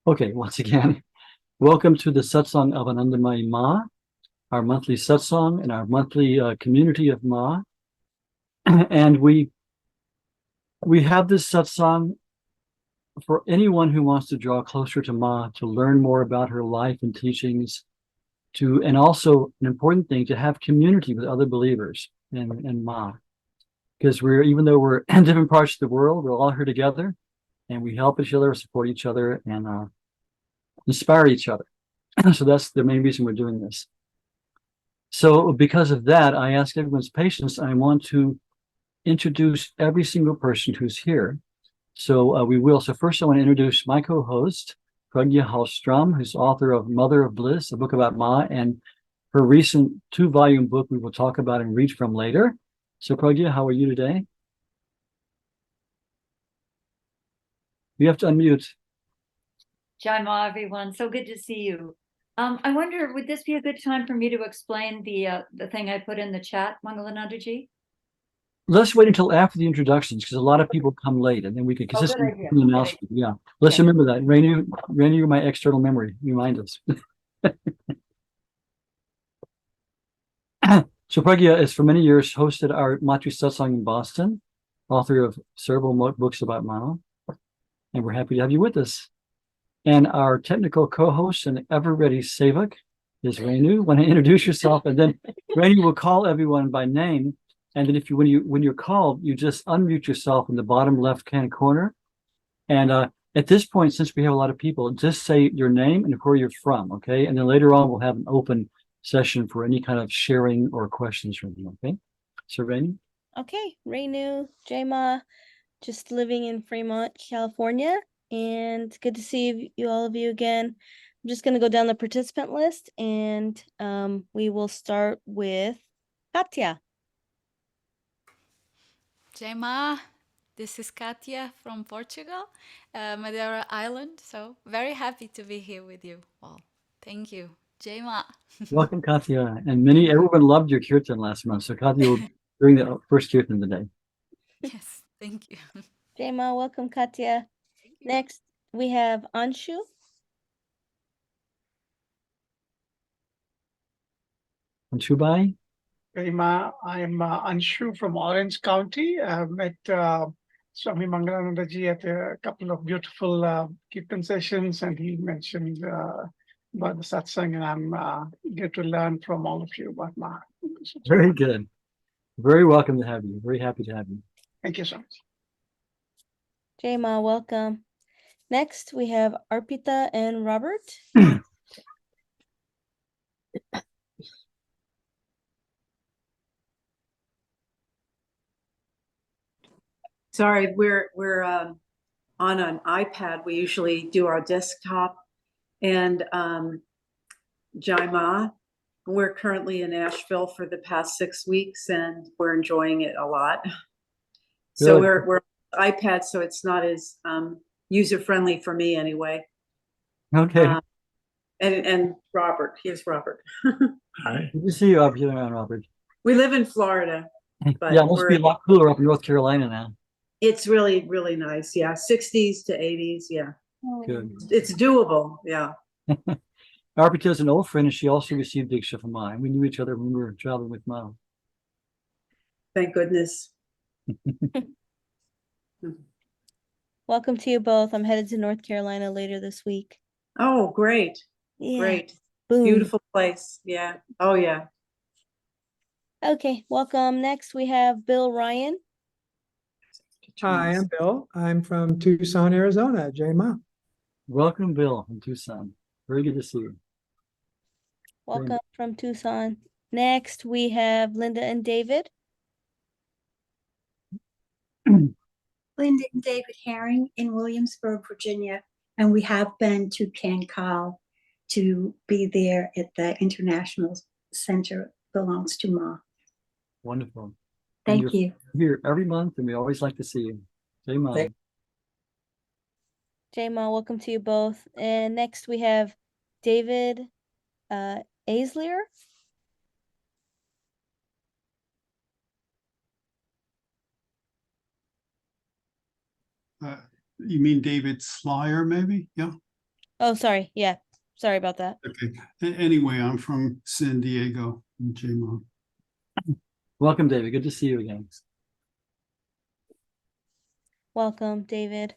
Okay, once again, welcome to the Satsang of Anandamayi Ma, our monthly satsang and our monthly community of Ma. And we have this satsang for anyone who wants to draw closer to Ma, to learn more about her life and teachings, and also an important thing, to have community with other believers in Ma. Because even though we're in different parts of the world, we're all here together and we help each other, support each other, and inspire each other. So that's the main reason we're doing this. So because of that, I ask everyone's patience. I want to introduce every single person who's here. So we will. So first I want to introduce my co-host, Prajna Hallstrom, who's author of Mother of Bliss, a book about Ma, and her recent 2-volume book we will talk about and read from later. So Prajna, how are you today? You have to unmute. Jai Ma, everyone. So good to see you. I wonder, would this be a good time for me to explain the thing I put in the chat, Mangalanandaji? Let's wait until after the introductions because a lot of people come late, and then we can. Because this is an announcement. Yeah, let's remember that. Rainu, you're my external memory. Remind us. So Pragya has for many years hosted our Matri Satsang in Boston, author of several books about Ma, and we're happy to have you with us. And our technical co-host and ever-ready Sevak is Rainu. Want to introduce yourself, and then Rainu will call everyone by name. And then when you're called, you just unmute yourself in the bottom left-hand corner. And at this point, since we have a lot of people, just say your name and where you're from, okay? And then later on, we'll have an open session for any kind of sharing or questions from you, okay? So Rainu? Okay, Rainu, Jema, just living in Fremont, California. And good to see all of you again. I'm just going to go down the participant list, and we will start with Katya. Jema, this is Katya from Portugal, Madeira Island. So very happy to be here with you all. Thank you. Jema. Welcome, Katya. And everyone loved your Kirtan last month. So Katya will bring the first Kirtan today. Yes, thank you. Jema, welcome, Katya. Next, we have Anshu. Anshu Bhai? Rima, I'm Anshu from Orange County. I met Swami Mangalanandaji at a couple of beautiful Kirtan sessions, and he mentioned about the satsang, and I'm get to learn from all of you about Ma. Very good. Very welcome to have you. Very happy to have you. Thank you so much. Jema, welcome. Next, we have Arpita and Robert. Sorry, we're on an iPad. We usually do our desktop, and Jaima, we're currently in Asheville for the past 6 weeks, and we're enjoying it a lot. So we're on iPad, so it's not as user friendly for me anyway. Okay. And Robert, here's Robert. Hi. Good to see you up here, Robert. We live in Florida, but yeah, it must be a lot cooler up in North Carolina now. It's really, really nice. Yeah, 60s to 80s. Yeah. Good. It's doable. Yeah. Arpita is an old friend, and she also received Diksha from Ma. We knew each other when we were traveling with Ma. Thank goodness. Welcome to you both. I'm headed to North Carolina later this week. Oh, great. Yeah. Great. Boom. Beautiful place. Yeah. Oh, yeah. Okay, welcome. Next, we have Bill Ryan. Hi, I'm Bill. I'm from Tucson, Arizona. Jai Ma. Welcome, Bill, from Tucson. Very good to see you. Welcome from Tucson. Next, we have Linda and David. Linda and David Herring in Williamsburg, Virginia, and we have been to Cancun to be there at the International Center belongs to Ma. Wonderful. Thank you. Here every month, and we always like to see you. Jai Ma. Jai Ma, welcome to you both. And next we have David Aislier. You mean David Slyer, maybe? Yeah. Oh, sorry. Yeah. Sorry about that. Okay. Anyway, I'm from San Diego, J-Ma. Welcome, David. Good to see you again. Welcome, David.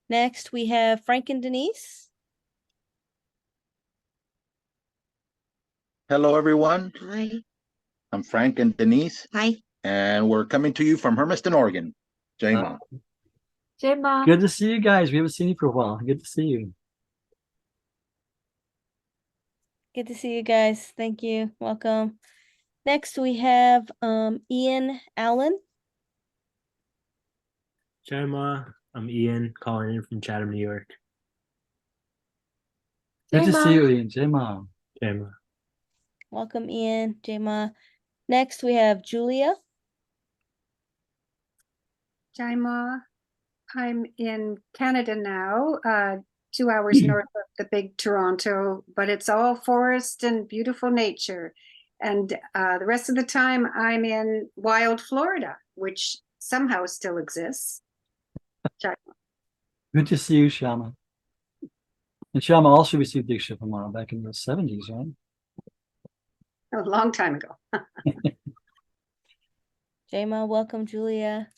Next, we have Frank and Denise. Hello, everyone. Hi. I'm Frank and Denise, Hi. and we're coming to you from Hermiston, Oregon. J-Ma. J-Ma. Good to see you guys. We haven't seen you for a while. Good to see you. Good to see you guys. Thank you. Welcome. Next, we have Ian Allen. J-Ma, I'm Ian, calling in from Chatham, New York. Good to J-Ma. see you, Ian. J-Ma. J-Ma. Welcome, Ian, J-Ma. Next, we have Julia. Jaima, I'm in Canada now, 2 hours north of the big Toronto, but it's all forest and beautiful nature. And the rest of the time I'm in wild Florida, which somehow still exists. Jaima. Good to see you, Shama. And Shama also received Diksha from Mara back in the 70s, right? A long time ago. J-Ma, welcome, Julia.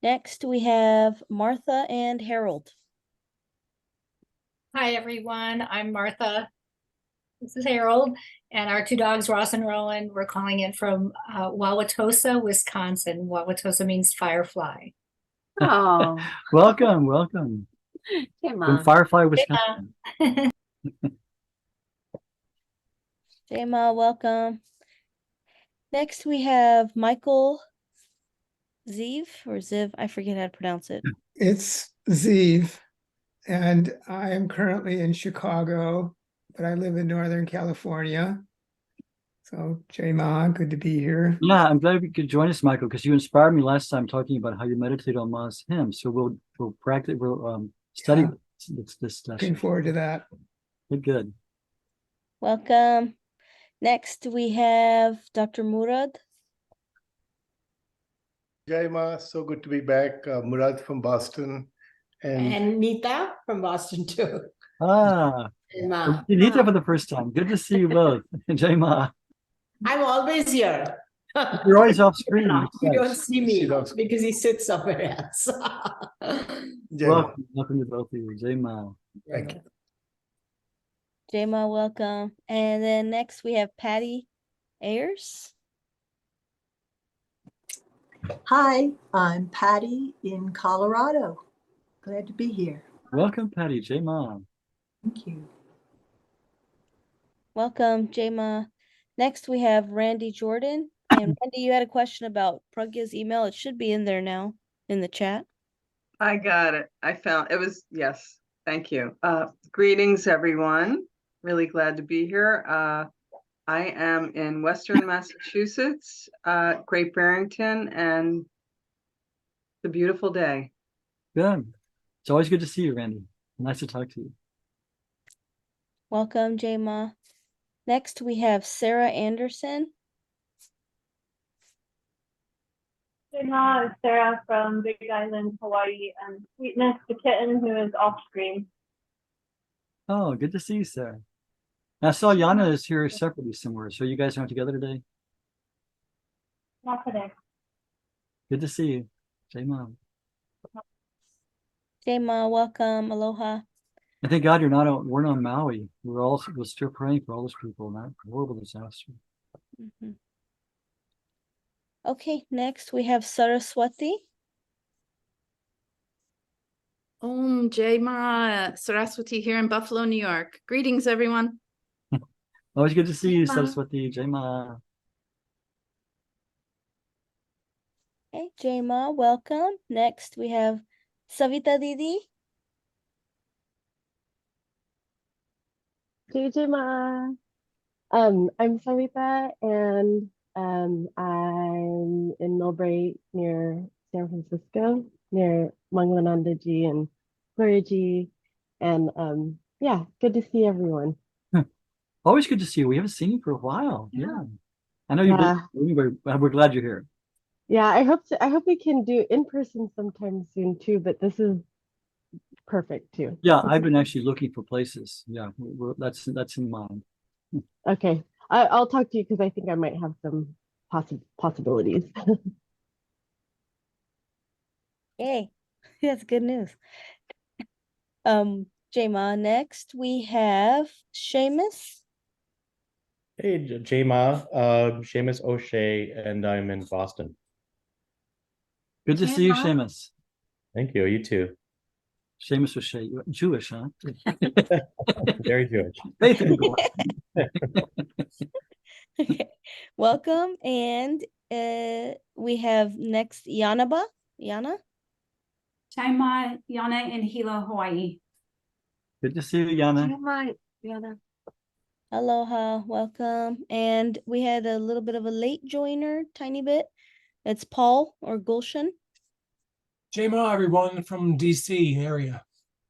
Next, we have Martha and Harold. Hi, everyone. I'm Martha. This is Harold. And our two dogs, Ross and Rowan, we're calling in from Wauwatosa, Wisconsin. Wauwatosa means firefly. Oh, Welcome, welcome. From Firefly, Wisconsin. J-Ma, welcome. Next, we have Michael Ziv or Ziv. I forget how to pronounce it. It's Ziv, and I am currently in Chicago, but I live in Northern California. So, J-Ma, good to be here. Yeah, I'm glad you could join us, Michael, because you inspired me last time talking about how you meditate on Ma's hymn. So we'll practice, we'll study Yeah. this Looking session. forward to that. Good. Welcome. Next, we have Dr. Murad. Jaima, so good to be back. Murad from Boston. And Nita from Boston, too. Ah, Ma. Nita for the first time. Good to see you both. Jai Ma. I'm always here. You're always off screen. You don't see me because he sits somewhere else. Welcome to both of you. Jai Ma. Thank you. J-Ma, welcome. And then next we have Patty Ayers. Hi, I'm Patty in Colorado. Glad to be here. Welcome, Patty. Jai Ma. Thank you. Welcome, J-Ma. Next we have Randy Jordan. And Randy, you had a question about Pragya's email. It should be in there now in the chat. I got it. I found it was, yes. Thank you. Greetings, everyone. Really glad to be here. I am in Western Massachusetts, Great Barrington, and it's a beautiful day. Good. It's always good to see you, Randy. Nice to talk to you. Welcome, J-Ma. Next we have Sarah Anderson. J-Ma, it's Sarah from Big Island, Hawaii, and Sweetness, the kitten who is off screen. Oh, good to see you, Sarah. I saw Yana is here separately somewhere. So you guys aren't together today? Not today. Good to see you. Jai Ma. J-Ma, welcome. Aloha. And thank God we're not on Maui. We're still praying for all those people in that horrible disaster. Mm-hmm. Okay, next we have Saraswati. J-Ma, Saraswati here in Buffalo, New York. Greetings, everyone. Always good to see you, Ma. Saraswati. Jai Ma. Okay, J-Ma, welcome. Next we have Savita Didi. J-Ma. I'm Savita, and I'm in Millbrae near San Francisco, near Mangalanandaji and Floriji. And yeah, good to see everyone. Always good to see you. We haven't seen you for a while. Yeah. I know you've been, we're glad you're here. Yeah, I hope we can do in person sometime soon too, but this is perfect too. Yeah, I've been actually looking for places. Yeah, that's in mind. Okay, I'll talk to you because I think I might have some possibilities. Yay, that's good news. Jema, next we have Seamus. Hey, Jay-Ma, Seamus O'Shea, and I'm in Boston. Good to see you, Seamus. Thank you. You too. Seamus O'Shea, you're Jewish, huh? Very Jewish. Faith in God. Okay. Welcome, and we have next Yanaba. Yana. Chaima, Yana in Hilo, Hawaii. Good to see you, Yana. Yana. Aloha, welcome. And we had a little bit of a late joiner, tiny bit. It's Paul or Gulshan. Jema, everyone from DC area.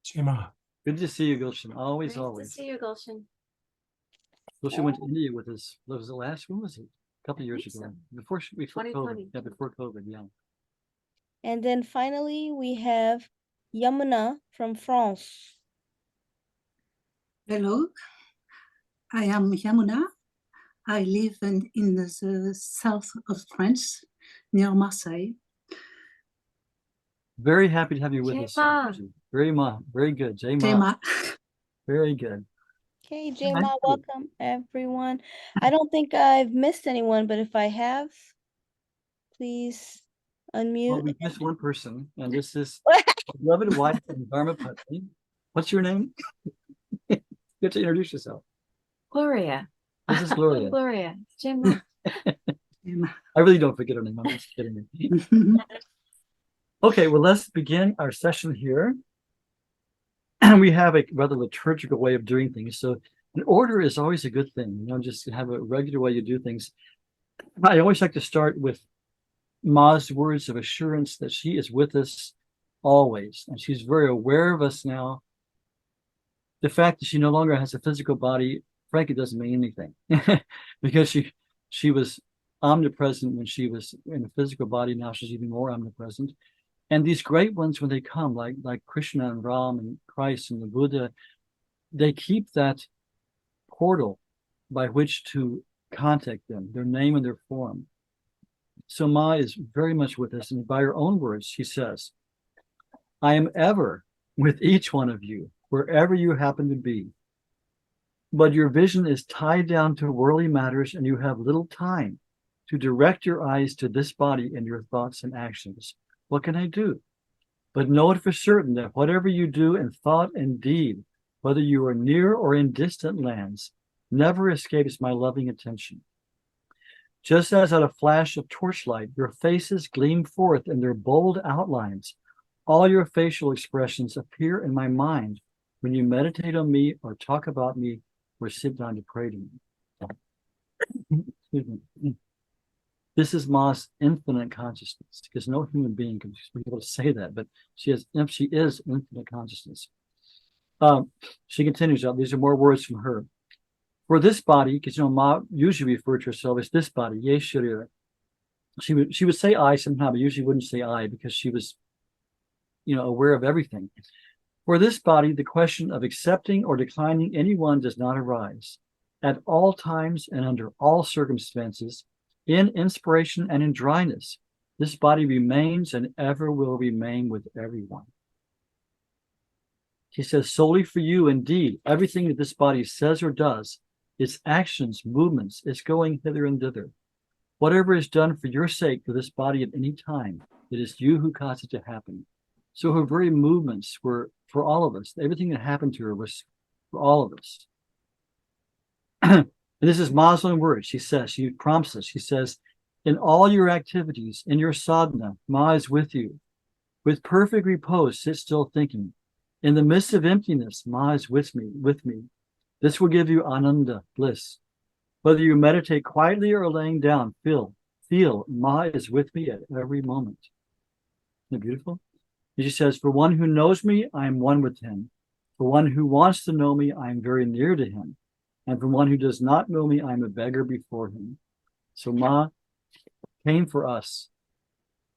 Jema. Good to see you, Gulshan. Always, Nice always. to see you, Gulshan. Gulshan went to India with us. Was it last? When was it? A couple of years ago. Before COVID. 2020. Yeah, before COVID. Yeah. And then finally we have Yamuna from France. Hello, I am Yamuna. I live in the south of France, near Marseille. Very happy to have you with us. Very good. Jema. Very good. Okay, Jema, welcome everyone. I don't think I've missed anyone, but if I have, please unmute. Well, we missed one person, and this is beloved wife and Dharma Putney. What's your name? You have to introduce yourself. Gloria. This is Gloria. Gloria. Jema. I really don't forget her name. I'm just kidding you. Okay, well, let's begin our session here. And we have a rather liturgical way of doing things. So an order is always a good thing. You know, just have a regular way you do things. I always like to start with Ma's words of assurance that she is with us always. And she's very aware of us now. The fact that she no longer has a physical body, frankly, doesn't mean anything. Because she was omnipresent when she was in a physical body. Now she's even more omnipresent. And these great ones, when they come, like Krishna and Ram and Christ and the Buddha, they keep that portal by which to contact them, their name and their form. So Ma is very much with us. And by her own words, she says, I am ever with each one of you, wherever you happen to be. But your vision is tied down to worldly matters, and you have little time to direct your eyes to this body in your thoughts and actions. What can I do? But know it for certain that whatever you do in thought and deed, whether you are near or in distant lands, never escapes my loving attention. Just as at a flash of torchlight, your faces gleam forth in their bold outlines, all your facial expressions appear in my mind when you meditate on me or talk about me or sit down to pray to me. Excuse me. This is Ma's infinite consciousness, because no human being can be able to say that, but she is infinite consciousness. She continues out. These are more words from her. For this body, because Ma usually referred to herself as this body, Ye Shirira. She would say I somehow, but usually wouldn't say I because she was, aware of everything. For this body, the question of accepting or declining anyone does not arise. At all times and under all circumstances, in inspiration and in dryness, this body remains and ever will remain with everyone. She says, solely for you, indeed, everything that this body says or does, its actions, movements, its going hither and thither, whatever is done for your sake for this body at any time, it is you who caused it to happen. So her very movements were for all of us. Everything that happened to her was for all of us. And this is Ma's own words. She prompts us. She says, in all your activities, in your sadhana, Ma is with you. With perfect repose, sit still thinking. In the midst of emptiness, Ma is with me. This will give you ananda, bliss. Whether you meditate quietly or laying down, feel Ma is with me at every moment. Isn't it beautiful? And she says, for one who knows me, I am one with him. For one who wants to know me, I am very near to him. And for one who does not know me, I am a beggar before him. So Ma came for us.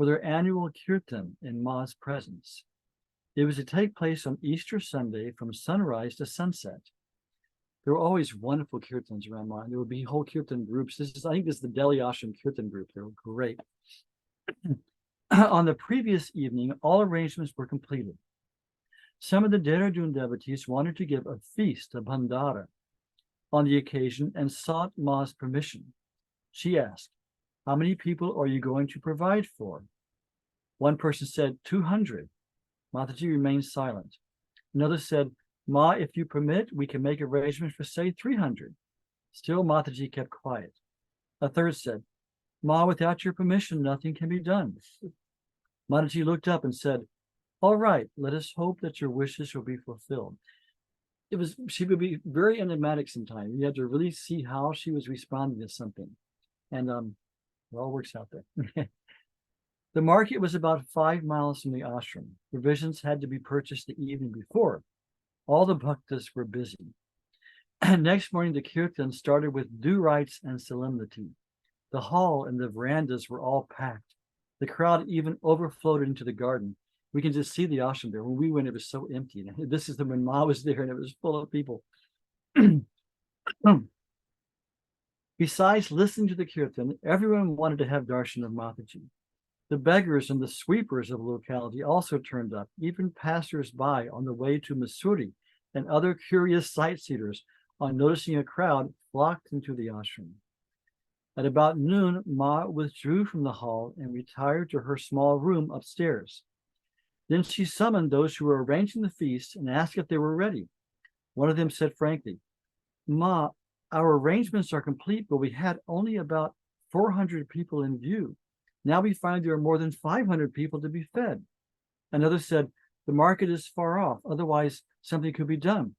for their annual Kirtan in Ma's presence. It was to take place on Easter Sunday from sunrise to sunset. There were always wonderful Kirtans around Ma. There would be whole Kirtan groups. I think this is the Delhi Ashram Kirtan group. They were great. On the previous evening, all arrangements were completed. Some of the Dehradun devotees wanted to give a feast, a bhandara, on the occasion and sought Ma's permission. She asked, "How many people are you going to provide for?" One person said, 200. Mataji remained silent. Another said, "Ma, if you permit, we can make arrangements for, say, 300. Still, Mataji kept quiet. A third said, "Ma, without your permission, nothing can be done." Mataji looked up and said, "All right, let us hope that your wishes will be fulfilled." She would be very enigmatic sometimes. You had to really see how she was responding to something. And it all works out there. The market was about 5 miles from the ashram. Provisions had to be purchased the evening before. All the bhaktas were busy. Next morning, the kirtan started with due rites and solemnity. The hall and the verandas were all packed. The crowd even overflowed into the garden. We can just see the ashram there. When we went, it was so empty. And this is when Ma was there, and it was full of people. Besides listening to the kirtan, everyone wanted to have darshan of Mataji. The beggars and the sweepers of the locality also turned up, even passers-by on the way to Masuri, and other curious sightseers, on noticing a crowd, flocked into the ashram. At about noon, Ma withdrew from the hall and retired to her small room upstairs. Then she summoned those who were arranging the feast and asked if they were ready. One of them said frankly, "Ma, our arrangements are complete, but we had only about 400 people in view. Now we find there are more than 500 people to be fed." Another said, "The market is far off, otherwise something could be done."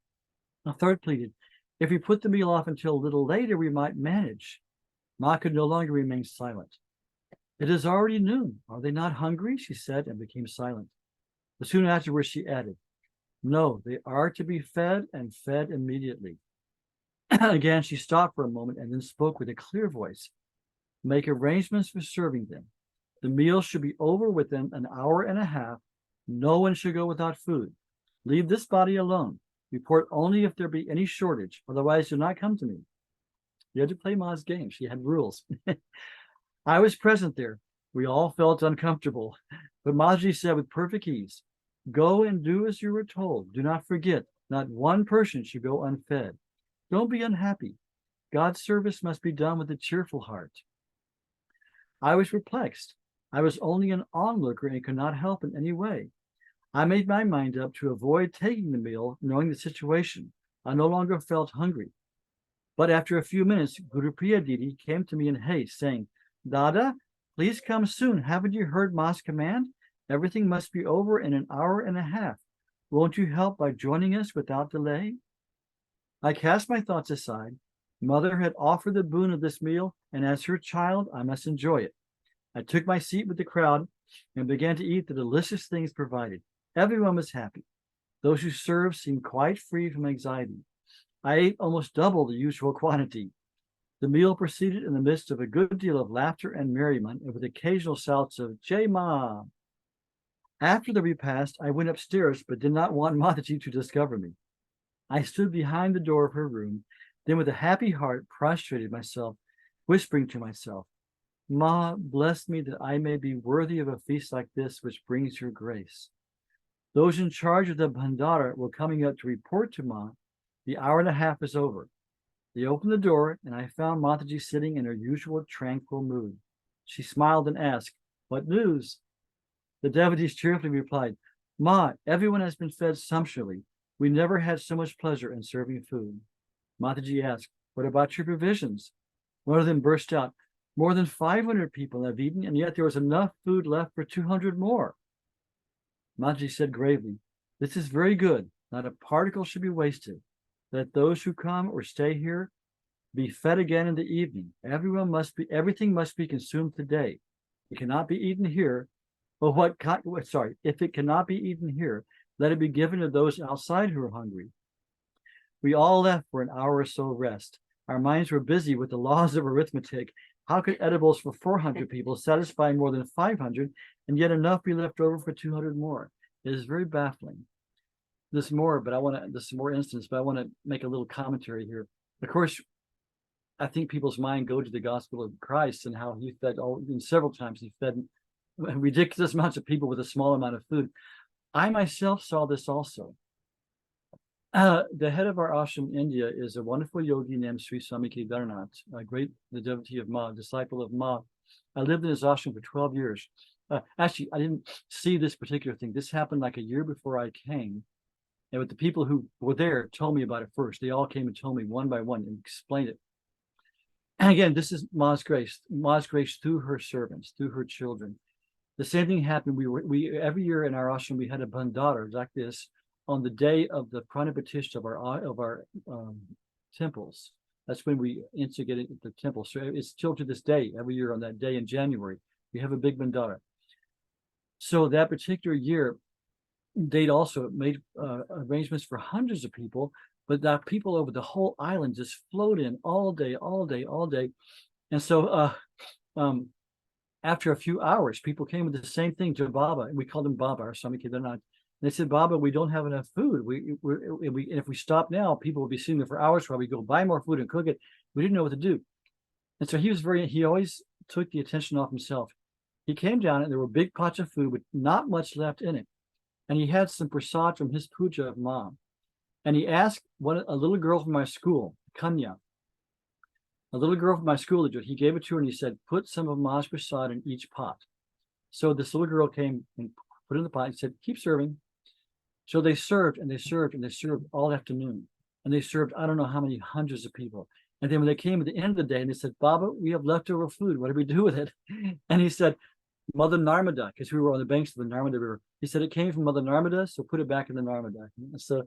A third pleaded, "If we put the meal off until a little later, we might manage." Ma could no longer remain silent. "It is already noon. Are they not hungry?" she said, and became silent. But soon afterwards she added, "No, they are to be fed, and fed immediately." Again, she stopped for a moment and then spoke with a clear voice. "Make arrangements for serving them. The meal should be over within an hour and a half. No one should go without food. Leave this body alone. Report only if there be any shortage. Otherwise, do not come to me." You had to play Ma's game. She had rules. I was present there. We all felt uncomfortable. But Mataji said with perfect ease, "Go and do as you were told. Do not forget, not one person should go unfed. Don't be unhappy. God's service must be done with a cheerful heart." I was perplexed. I was only an onlooker and could not help in any way. I made my mind up to avoid taking the meal, knowing the situation. I no longer felt hungry. But after a few minutes, Guru Priya Didi came to me in haste, saying, "Dada, please come soon. Haven't you heard Ma's command? Everything must be over in an hour and a half. Won't you help by joining us without delay?" I cast my thoughts aside. Mother had offered the boon of this meal, and as her child, I must enjoy it. I took my seat with the crowd and began to eat the delicious things provided. Everyone was happy. Those who served seemed quite free from anxiety. I ate almost double the usual quantity. The meal proceeded in the midst of a good deal of laughter and merriment, and with occasional shouts of "Jai Ma." After the repast, I went upstairs, but did not want Mataji to discover me. I stood behind the door of her room, then with a happy heart prostrated myself, whispering to myself, "Ma, bless me that I may be worthy of a feast like this, which brings your grace." Those in charge of the bhandara were coming up to report to Ma. The hour and a half is over. They opened the door, and I found Mataji sitting in her usual tranquil mood. She smiled and asked, "What news?" The devotees cheerfully replied, "Ma, everyone has been fed sumptuously. We never had so much pleasure in serving food." Mataji asked, "What about your provisions?" One of them burst out, "More than 500 people have eaten, and yet there was enough food left for 200 more. Mataji said gravely, "This is very good. Not a particle should be wasted. Let those who come or stay here be fed again in the evening. Everything must be consumed today. It cannot be eaten here. But if it cannot be eaten here, let it be given to those outside who are hungry." We all left for an hour or so rest. Our minds were busy with the laws of arithmetic How could edibles for 400 people satisfy more than 500 and yet enough be left over for 200 more? It is very baffling. This is more instance, but I want to make a little commentary here. Of course, I think people's mind go to the gospel of Christ and how he fed several times he fed ridiculous amounts of people with a small amount of food. I myself saw this also. The head of our ashram in India is a wonderful yogi named Sri Swami Kedarnath, the devotee of Ma, disciple of Ma. I lived in his ashram for 12 years. Actually, I didn't see this particular thing. This happened like a year before I came. And with the people who were there told me about it first. They all came and told me one by one and explained it. And again, this is Ma's grace through her servants, through her children. The same thing happened. We every year in our ashram we had a bandara like this on the day of the Pranapatishtha of our temples. That's when we instigate the temple. So it's still to this day, every year on that day in January, we have a big bandara. So that particular year, they'd also made arrangements for hundreds of people, but that people over the whole island just flowed in all day. And so after a few hours, people came with the same thing to Baba, and we called him Baba, or Swami Kedarnath. They said, Baba, we don't have enough food. If we stop now, people will be sitting there for hours while we go buy more food and cook it. We didn't know what to do. And so he always took the attention off himself. He came down and there were big pots of food with not much left in it. And he had some prasad from his puja of Mom. And he asked a little girl from my school, Kanya, a little girl from my school to do it. He gave it to her and he said, put some of Ma's prasad in each pot. So this little girl came and put it in the pot and said, keep serving. So they served and they served and they served all afternoon. And they served, I don't know how many hundreds of people. And then when they came at the end of the day and they said, Baba, we have leftover food. What do we do with it? And he said, Mother Narmada, because we were on the banks of the Narmada River. He said, it came from Mother Narmada, so put it back in the Narmada. So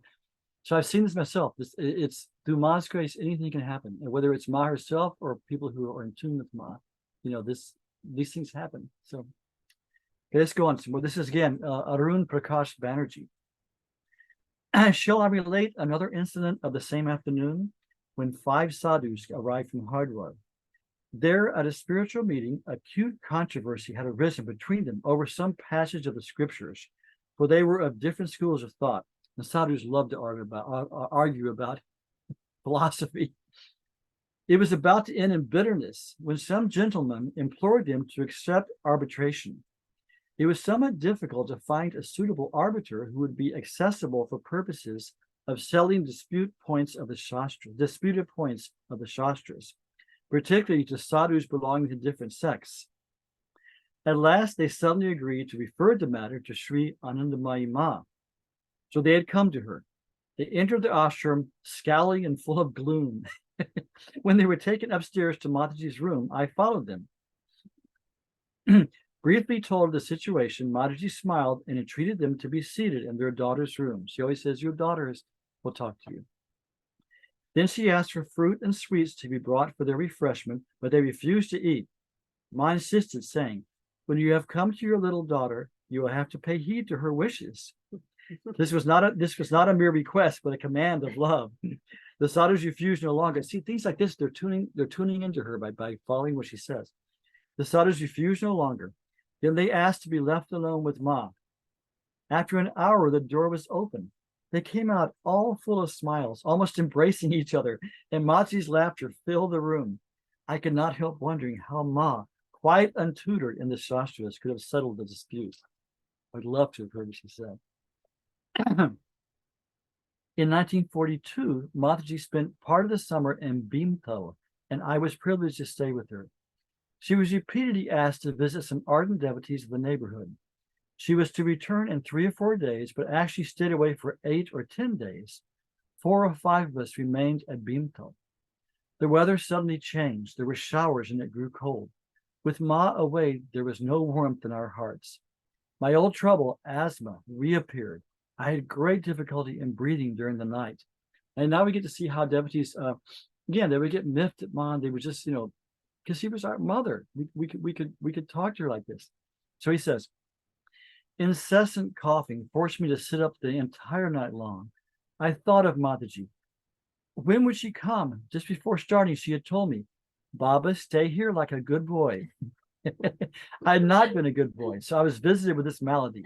I've seen this myself. It's through Ma's grace, anything can happen. And whether it's Ma herself or people who are in tune with Ma, these things happen. So okay, let's go on. So this is again, Arun Prakash Banerjee. Shall I relate another incident of the same afternoon when 5 sadhus arrived from Hardwar? There at a spiritual meeting, acute controversy had arisen between them over some passage of the scriptures, for they were of different schools of thought. The sadhus love to argue about philosophy. It was about to end in bitterness when some gentleman implored them to accept arbitration. It was somewhat difficult to find a suitable arbiter who would be accessible for purposes of settling disputed points of the Shastras, particularly to sadhus belonging to different sects. At last, they suddenly agreed to refer the matter to Sri Anandamayi Ma. So they had come to her. They entered the ashram, scowling and full of gloom. When they were taken upstairs to Mataji's room, I followed them. Briefly told the situation, Mataji smiled and entreated them to be seated in their daughter's room. She always says, your daughters will talk to you. Then she asked for fruit and sweets to be brought for their refreshment, but they refused to eat. Ma insisted, saying, when you have come to your little daughter, you will have to pay heed to her wishes. This was not a mere request, but a command of love. The sadhus refused no longer. See, things like this, they're tuning into her by following what she says. The sadhus refused no longer. Then they asked to be left alone with Ma. After an hour, the door was open. They came out all full of smiles, almost embracing each other, and Mataji's laughter filled the room. I could not help wondering how Ma, quite untutored in the Shastras, could have settled the dispute. I'd love to have heard what she said. In 1942, Mataji spent part of the summer in Bhimtal, and I was privileged to stay with her. She was repeatedly asked to visit some ardent devotees of the neighborhood. She was to return in 3 or 4 days, but actually stayed away for 8 or 10 days. 4 or 5 of us remained at Bhimtal. The weather suddenly changed. There were showers and it grew cold. With Ma away, there was no warmth in our hearts. My old trouble, asthma, reappeared. I had great difficulty in breathing during the night. And now we get to see how devotees, again, they would get miffed at Ma. They would just, because she was our mother. We could talk to her like this. So he says, incessant coughing forced me to sit up the entire night long. I thought of Mataji. When would she come? Just before starting, she had told me, Baba, stay here like a good boy. I had not been a good boy, so I was visited with this malady.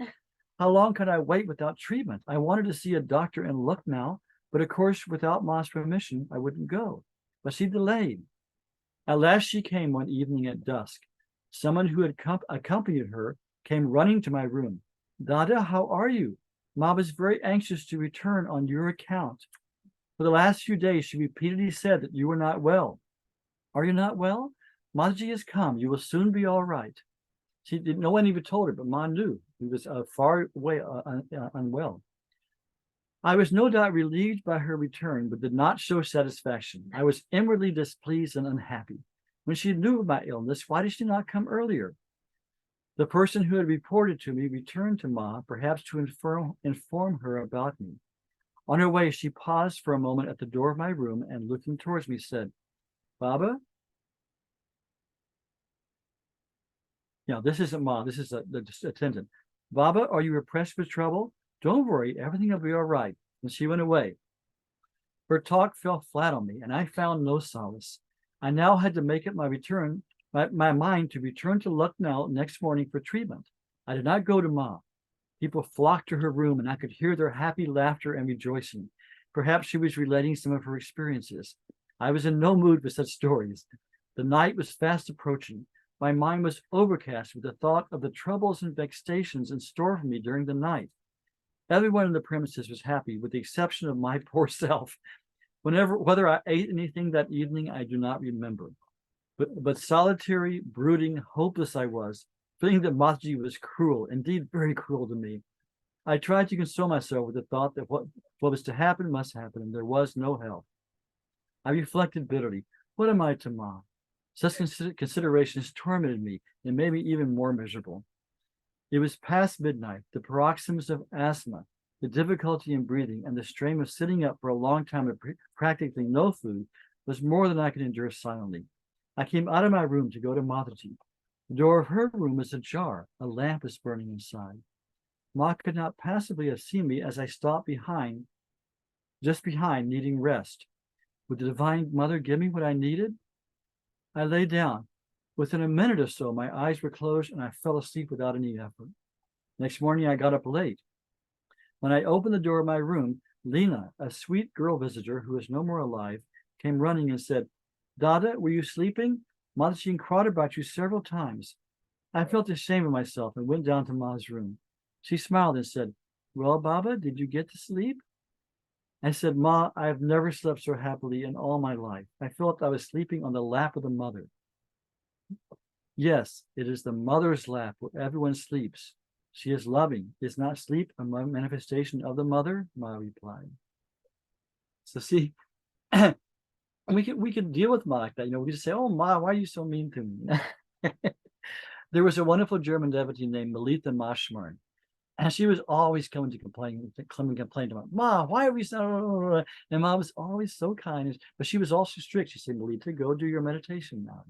How long could I wait without treatment? I wanted to see a doctor in Lucknow, but of course, without Ma's permission, I wouldn't go. But she delayed. At last, she came one evening at dusk. Someone who had accompanied her came running to my room. Dada, how are you? Ma was very anxious to return on your account. For the last few days, she repeatedly said that you were not well. Are you not well? Mataji has come. You will soon be all right. No one even told her, but Ma knew. He was far away, unwell. I was no doubt relieved by her return, but did not show satisfaction. I was inwardly displeased and unhappy. When she knew of my illness, why did she not come earlier? The person who had reported to me returned to Ma, perhaps to inform her about me. On her way, she paused for a moment at the door of my room and, looking towards me, said, Baba? Yeah, this isn't Ma, this is the attendant. Baba, are you oppressed with trouble? Don't worry, everything will be all right. And she went away. Her talk fell flat on me, and I found no solace. I now had to make up my mind to return to Lucknow next morning for treatment. I did not go to Ma. People flocked to her room, and I could hear their happy laughter and rejoicing. Perhaps she was relating some of her experiences. I was in no mood for such stories. The night was fast approaching. My mind was overcast with the thought of the troubles and vexations in store for me during the night. Everyone in the premises was happy, with the exception of my poor self. Whether I ate anything that evening, I do not remember. But solitary, brooding, hopeless I was, feeling that Mataji was cruel, indeed very cruel to me. I tried to console myself with the thought that what was to happen must happen, and there was no help. I reflected bitterly. What am I to Ma? Such considerations tormented me and made me even more miserable. It was past midnight. The paroxysms of asthma, the difficulty in breathing, and the strain of sitting up for a long time with practically no food was more than I could endure silently. I came out of my room to go to Mataji. The door of her room was ajar. A lamp was burning inside. Ma could not possibly have seen me as I stopped just behind, needing rest. Would the Divine Mother give me what I needed? I lay down. Within a minute or so, my eyes were closed and I fell asleep without any effort. Next morning, I got up late. When I opened the door of my room, Lena, a sweet girl visitor who is no more alive, came running and said, Dada, were you sleeping? Mataji inquired about you several times. I felt ashamed of myself and went down to Ma's room. She smiled and said, Well, Baba, did you get to sleep? I said, Ma, I have never slept so happily in all my life. I felt I was sleeping on the lap of the mother. Yes, it is the mother's lap where everyone sleeps. She is loving. Is not sleep a manifestation of the mother? Ma replied. So see, we can deal with Ma like that. We just say, oh, Ma, why are you so mean to me? There was a wonderful German devotee named Melita Maschmarn. And she was always coming to complain about, Ma, why are we so, and Ma was always so kind, but she was also strict. She said, Melita, go do your meditation now.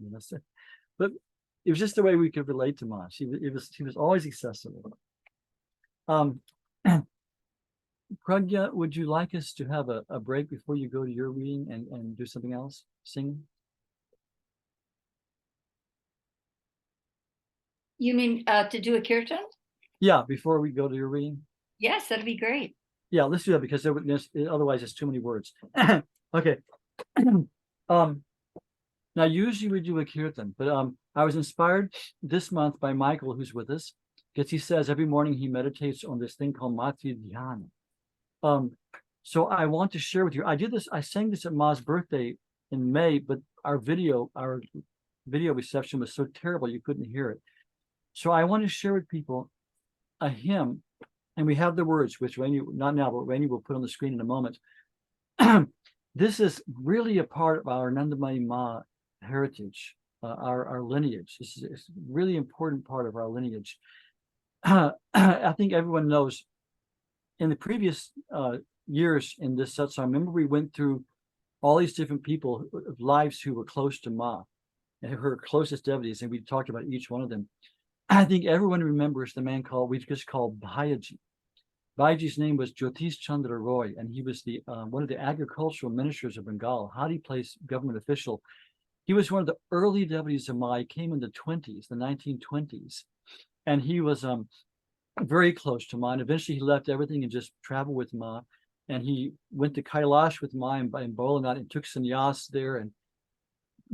But it was just the way we could relate to Ma. She was always accessible. Pragya, would you like us to have a break before you go to your reading and do something else? Sing? You mean to do a kirtan? Yeah, before we go to your reading. Yes, that'd be great. Yeah, let's do that because otherwise it's too many words. Okay. Now usually we do a kirtan, but I was inspired this month by Michael, who's with us, because he says every morning he meditates on this thing called Mati Dhyana. So I want to share with you. I sang this at Ma's birthday in May, but our video reception was so terrible you couldn't hear it. So I want to share with people a hymn, and we have the words, which Rainey, not now, but Rainey will put on the screen in a moment. This is really a part of our Anandamayi Ma heritage, our lineage. This is a really important part of our lineage. I think everyone knows in the previous years in this satsang, remember we went through all these different people lives who were close to Ma and her closest devotees, and we talked about each one of them. I think everyone remembers the man we just called Bhayaji. Bhayaji's name was Jyotish Chandra Roy, and he was the one of the agricultural ministers of Bengal, high-placed government official he was one of the early devotees of Ma. He came in the 20s, the 1920s, and he was very close to Ma. And eventually he left everything and just traveled with Ma. And he went to Kailash with Ma in Bholanath and took sannyas there and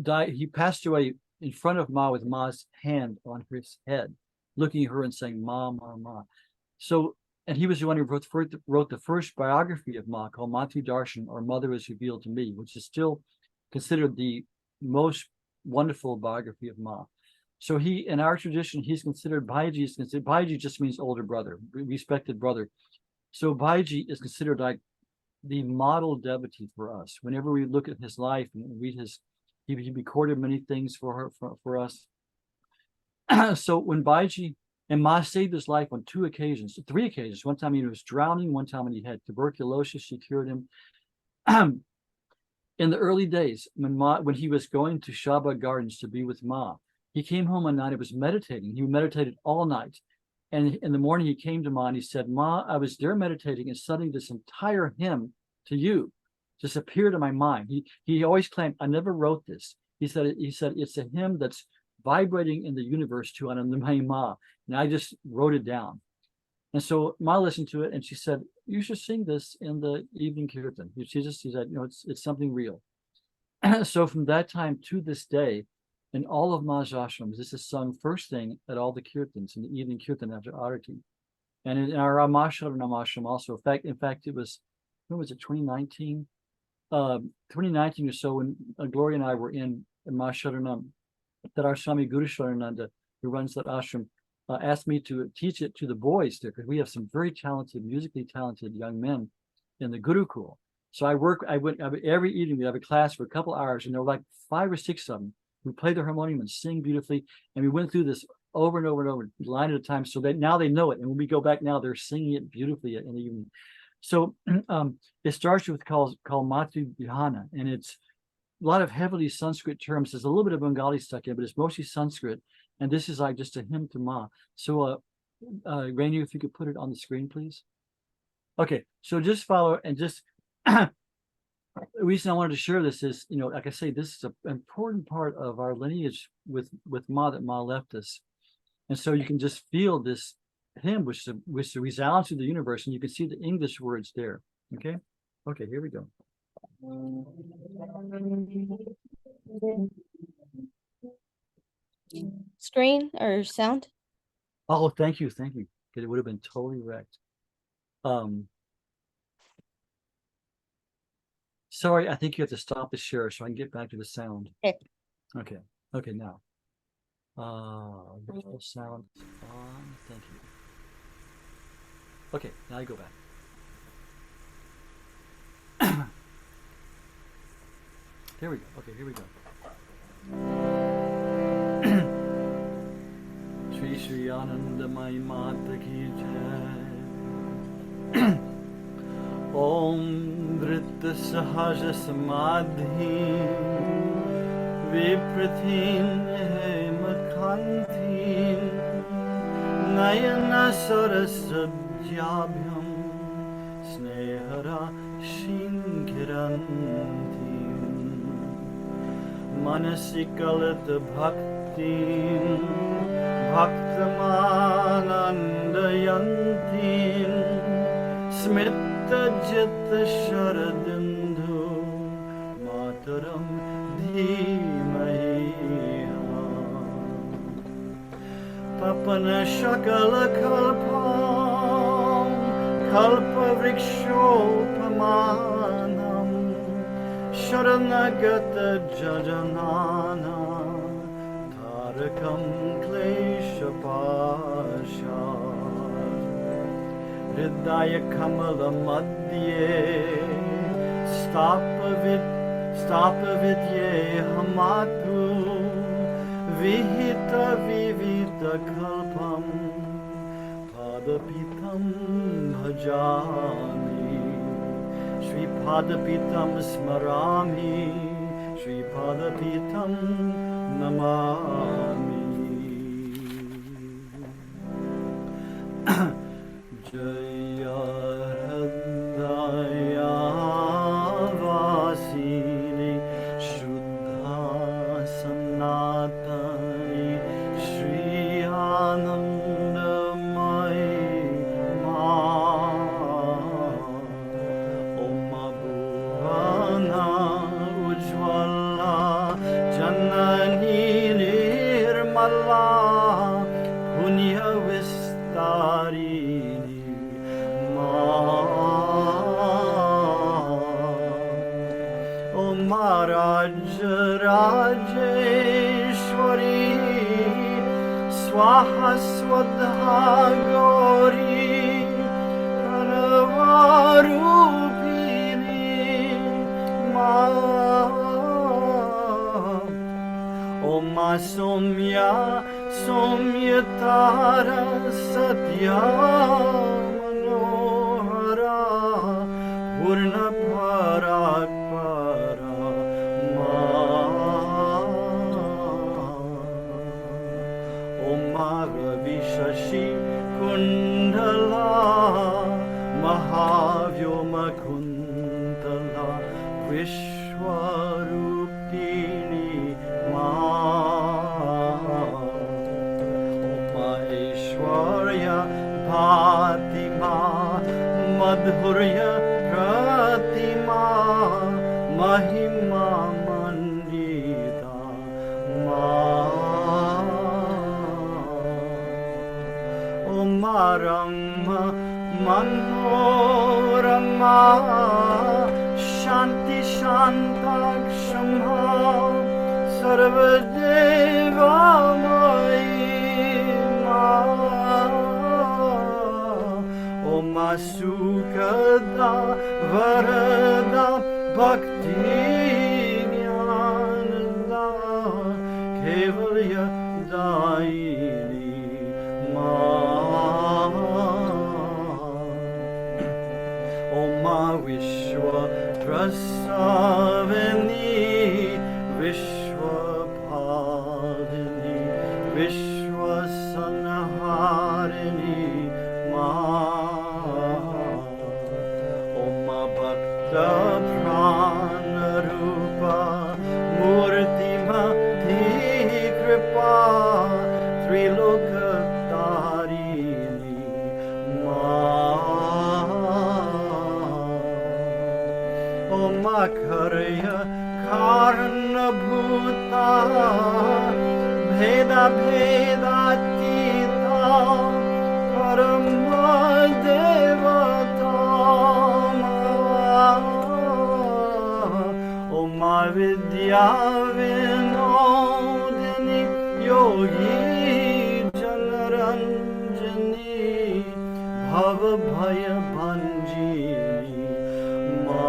died. He passed away in front of Ma with Ma's hand on his head, looking at her and saying, Ma, Ma, Ma. So, and he was the one who wrote the first biography of Ma called Mati Darshan, or Mother is Revealed to Me, which is still considered the most wonderful biography of Ma. So he, in our tradition, he's considered, Bhaiji just means older brother, respected brother. So Bhaiji is considered like the model devotee for us. Whenever we look at his life and read his, he recorded many things for us. So when Bhaiji, and Ma saved his life on three occasions. One time he was drowning, one time when he had tuberculosis, she cured him. In the early days, when he was going to Shaba Gardens to be with Ma, he came home one night and was meditating. He meditated all night. And in the morning, he came to Ma and he said, Ma, I was there meditating and suddenly this entire hymn to you just appeared in my mind. He always claimed, I never wrote this. He said it's a hymn that's vibrating in the universe to Anandamayi Ma. And I just wrote it down. And so Ma listened to it and she said, you should sing this in the evening kirtan. She said, you know, it's something real. So from that time to this day, in all of Ma's ashrams, this is sung first thing at all the kirtans, in the evening kirtan after Arati. And in our Ramasharanam ashram also, in fact, it was, when was it, 2019? 2019 or so, when Gloria and I were in Masharanam, that our Swami Guru Sharananda, who runs that ashram, asked me to teach it to the boys there, because we have some very talented, musically talented young men in the Gurukul. So I went every evening, we have a class for a couple hours, and there were like 5 or 6 of them who play the harmonium and sing beautifully. And we went through this over and over and over, line at a time, so that now they know it. And when we go back now, they're singing it beautifully in the evening. So it starts with called Matu Bihana, and it's a lot of heavily Sanskrit terms. There's a little bit of Bengali stuck in, but it's mostly Sanskrit. And this is like just a hymn to Ma. So Rainu, if you could put it on the screen, please. Okay, so just follow and just the reason I wanted to share this is, you know, like I say, this is an important part of our lineage with Ma, that Ma left us. And so you can just feel this hymn, which resounds through the universe, and you can see the English words there. Okay? Okay, here we go. Screen or sound? Oh, thank you. Because it would have been totally wrecked. Sorry, I think you have to stop the share so I can get back to the sound. Okay, now. Visual sound on. Thank you. Okay, now you go back. There we go. Okay, here we go. Shri Shri Anandamayi Mata Ki Jai. Om Vritta Sahaja Samadhi Viprathin Hemakanthin Nayana Sarasabhyam Snehara Shinkiranti Manasikalat Bhaktin Bhaktamanandayantin Smita Jita Sharadindu Mataram Dhimahi Papana Shakala Kalpam Kalpa Vrikshopamanam Sharanagata Jajanana Tarakam Klesha Pasha Hridaya Kamala Madhye Stapavidye Hamatu Vihita Vivita Kalpam Padapitam Bhajami Shri Padapitam Smarami Shri Padapitam Namami Jaya Hridaya Vasini Shuddha tarini ma. O Maharaj Rajeshwari Swaha Swadha Gauri Pranavarupini ma. Om Somya Somyatara Satya Manohara Purna Parakpara ma. Om Ravi Shashi Kundala Mahavyoma Kundala Vishwarupini ma. Aishwarya Bhatima Madhurya Pratima Mahima Mandita ma. Om Rama Manorama Shanti Shantakshama Sarvadeva Om Sukada Varada Bhakti Jnanada Kevalya Daini ma. Om Vishwa Prasavini Vishwa Padini Vishwa Sanaharini ma. Om Bhakta Prana Rupa Murti Mati Kripa Trilokatarini ma. Om Akarya Karna Bhuta Bheda Bhedatita Parama Devata Om Vidya Vinodini Yogi Janaranjani Bhava Bhaya Bhanjini ma.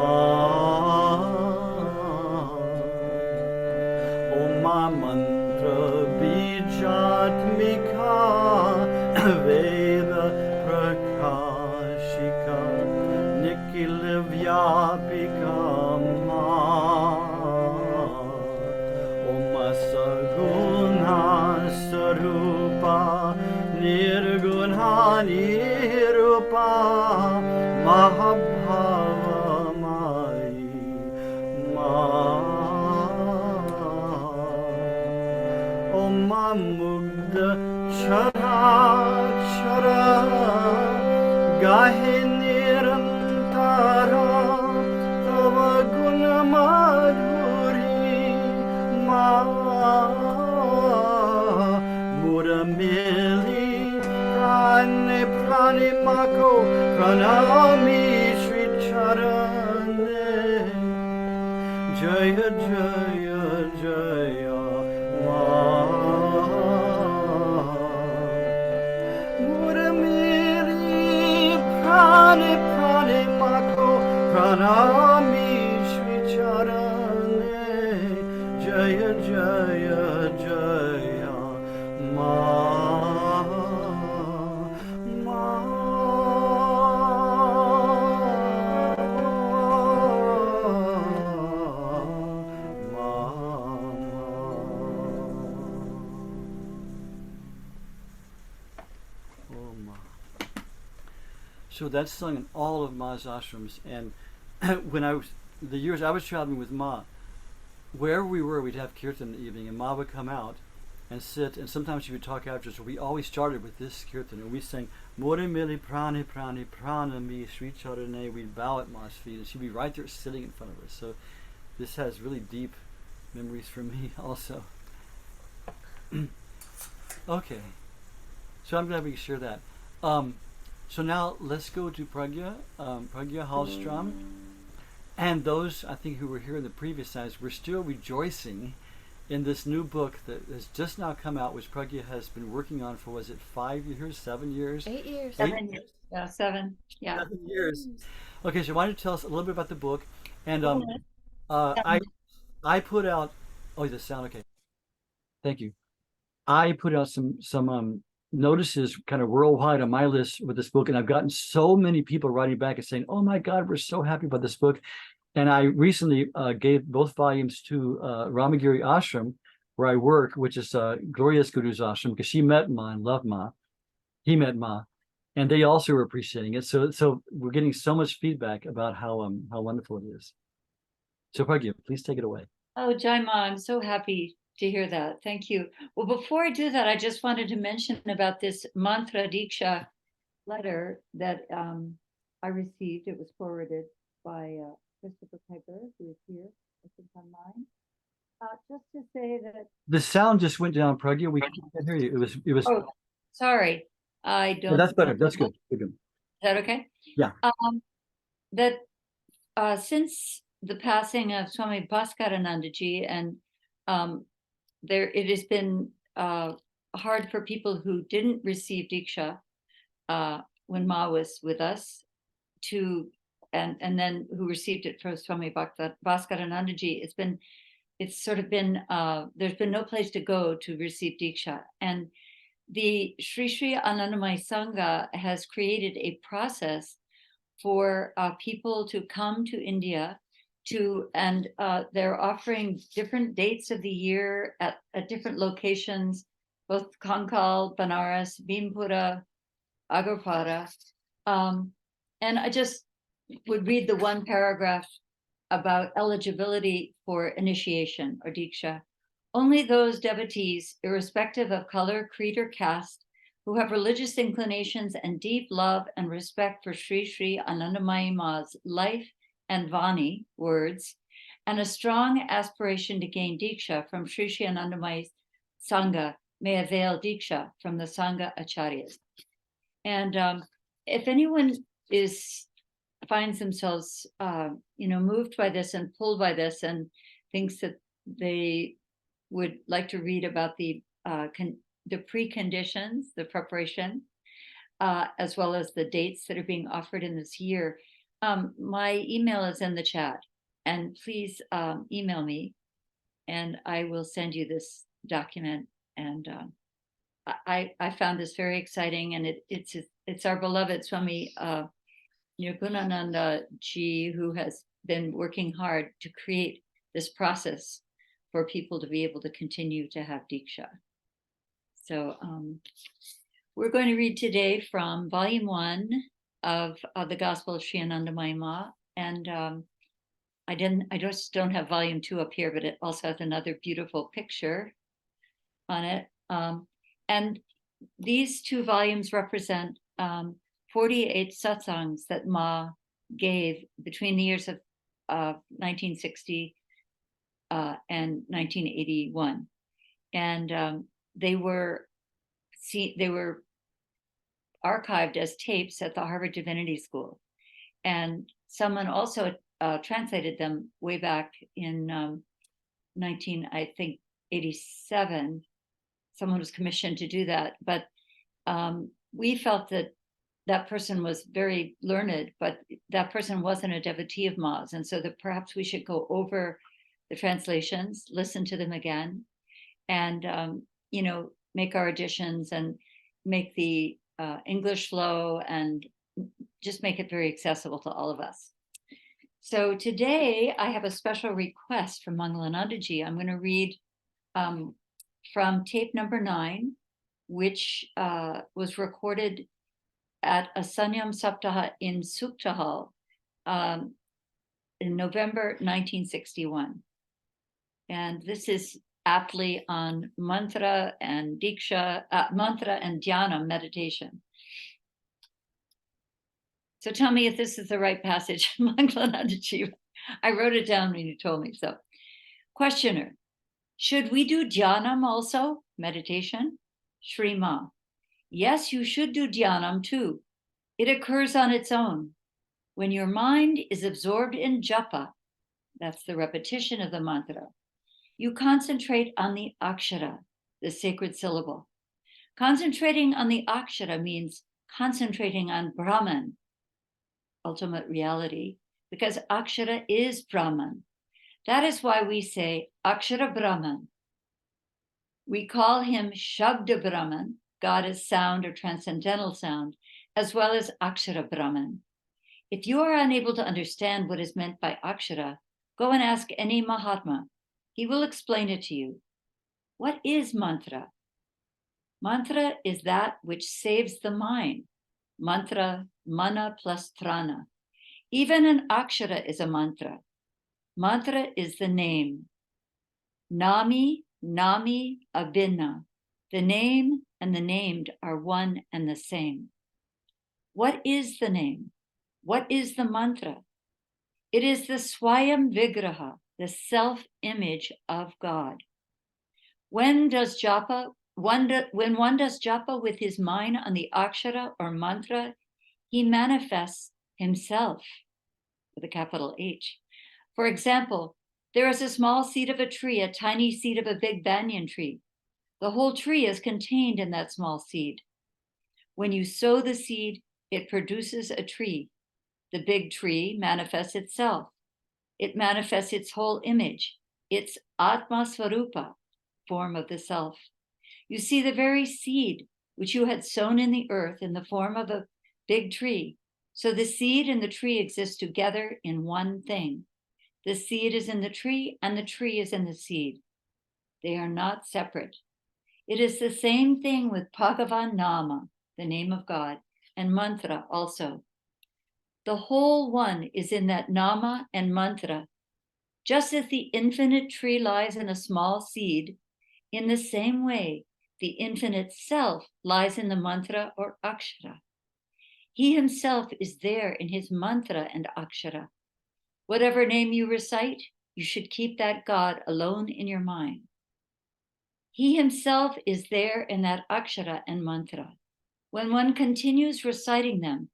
Om Mantra Bijatmika Veda Prakashika Nikhil Vyapika ma. Om Saguna Sarupa Nirguna Nirupa Mahabhavamai ma. Om Mugda Chara Chara Gahe Nirantara Tava Guna Madhuri ma. Muramili Prane Prane Mako Pranami Shri Charane Jaya Jaya Jaya ma. Muramili Prane Prane Mako Pranami Shri Charane Jaya Jaya Jaya ma. So that's sung in all of Ma's ashrams. And when the years I was traveling with Ma, wherever we were, we'd have Kirtan in the evening, and Ma would come out and sit, and sometimes she would talk after us. So we always started with this Kirtan, and we sang More Mili Prani Prani Pranami Sri Charane. We'd bow at Ma's feet, and she'd be right there sitting in front of us. So this has really deep memories for me also. Okay, so I'm glad we could share that. So now let's go to Prajna Hallstrom. And those, I think, who were here in the previous times, we're still rejoicing in this new book that has just now come out, which Prajna has been working on for, was it 5 years, 7 years? 8 years. 7 years. Yeah, 7. Yeah. 7 years. Okay, so why don't you tell us a little bit about the book? And I put out, oh, the sound, okay. Thank you. I put out some notices kind of worldwide on my list with this book, and I've gotten so many people writing back and saying, "Oh my God, we're so happy about this book." And I recently gave both volumes to Ramagiri Ashram, where I work, which is Gloria's Guru's ashram, because she met Ma and loved Ma. He met Ma, and they also were appreciating it. So we're getting so much feedback about how wonderful it is. So Prajna, please take it away. Oh, Jai Ma, I'm so happy to hear that. Thank you. Well, before I do that, I just wanted to mention about this mantra diksha letter that I received. It was forwarded by Christopher Piper, who is here, I think, online. Just to say that The sound just went down, Prajna. We can't hear you. It was. Oh, sorry. I don't. Oh, that's better. That's good. Good. Is that okay? Yeah. That since the passing of Swami Bhaskaranandaji, and it has been hard for people who didn't receive Diksha when Ma was with us and then who received it from Swami Bhaskaranandaji. It's sort of been, there's been no place to go to receive Diksha. And the Sri Sri Anandamayi Sangha has created a process for people to come to India and they're offering different dates of the year at different locations, both Kankal, Banaras, Bhimpura, Agarpara. And I just would read the one paragraph about eligibility for initiation or Diksha. Only those devotees, irrespective of color, creed, or caste, who have religious inclinations and deep love and respect for Sri Sri Anandamayi Ma's life and Vani, words, and a strong aspiration to gain Diksha from Sri Sri Anandamayi Sangha may avail Diksha from the Sangha Acharyas. And if anyone finds themselves, moved by this and pulled by this and thinks that they would like to read about the preconditions, the preparation, as well as the dates that are being offered in this year, my email is in the chat, and please email me, and I will send you this document. And I found this very exciting, and it's our beloved Swami Nirgunananda Ji, who has been working hard to create this process for people to be able to continue to have Diksha. So we're going to read today from volume 1 of the Gospel of Sri Anandamayi Ma. And I just don't have volume 2 up here, but it also has another beautiful picture on it. And these 2 volumes represent 48 satsangs that Ma gave between the years of 1960 and 1981. And they were archived as tapes at the Harvard Divinity School. And someone also translated them way back in 1987. Someone was commissioned to do that. But we felt that person was very learned, but that person wasn't a devotee of Ma's. And so that perhaps we should go over the translations, listen to them again, and make our additions and make the English flow and just make it very accessible to all of us. So today I have a special request from Mangalanandaji. I'm going to read from tape number 9, which was recorded at a Sanyam Saptaha in Sukta Hall in November 1961. And this is aptly on mantra and diksha, mantra and dhyana meditation. So tell me if this is the right passage, Mangalanandaji. I wrote it down when you told me. So, questioner, should we do dhyanam also, meditation? Shri Ma, Yes, you should do dhyanam too. It occurs on its own. When your mind is absorbed in japa, that's the repetition of the mantra, you concentrate on the akshara, the sacred syllable. Concentrating on the akshara means concentrating on Brahman, ultimate reality, because akshara is Brahman. That is why we say akshara Brahman. We call him Shabda Brahman, God is sound or transcendental sound, as well as akshara Brahman. If you are unable to understand what is meant by akshara, go and ask any Mahatma. He will explain it to you. What is mantra? Mantra is that which saves the mind. Mantra, mana plus trana. Even an akshara is a mantra. Mantra is the name. Nami, nami, abhinna. The name and the named are one and the same. What is the name? What is the mantra? It is the Swayam Vigraha, the self-image of God. When one does japa with his mind on the akshara or mantra, he manifests himself with a capital H. For example, there is a small seed of a tree, a tiny seed of a big banyan tree. The whole tree is contained in that small seed. When you sow the seed, it produces a tree. The big tree manifests itself. It manifests its whole image, its Atma Svarupa, form of the self. You see, the very seed which you had sown in the earth in the form of a big tree. So the seed and the tree exist together in one thing. The seed is in the tree and the tree is in the seed. They are not separate. It is the same thing with Bhagavan Nama, the name of God, and mantra also. The whole one is in that nama and mantra. Just as the infinite tree lies in a small seed, in the same way, the infinite self lies in the mantra or akshara. He himself is there in his mantra and akshara. Whatever name you recite, you should keep that God alone in your mind. He himself is there in that akshara and mantra. When one continues reciting them,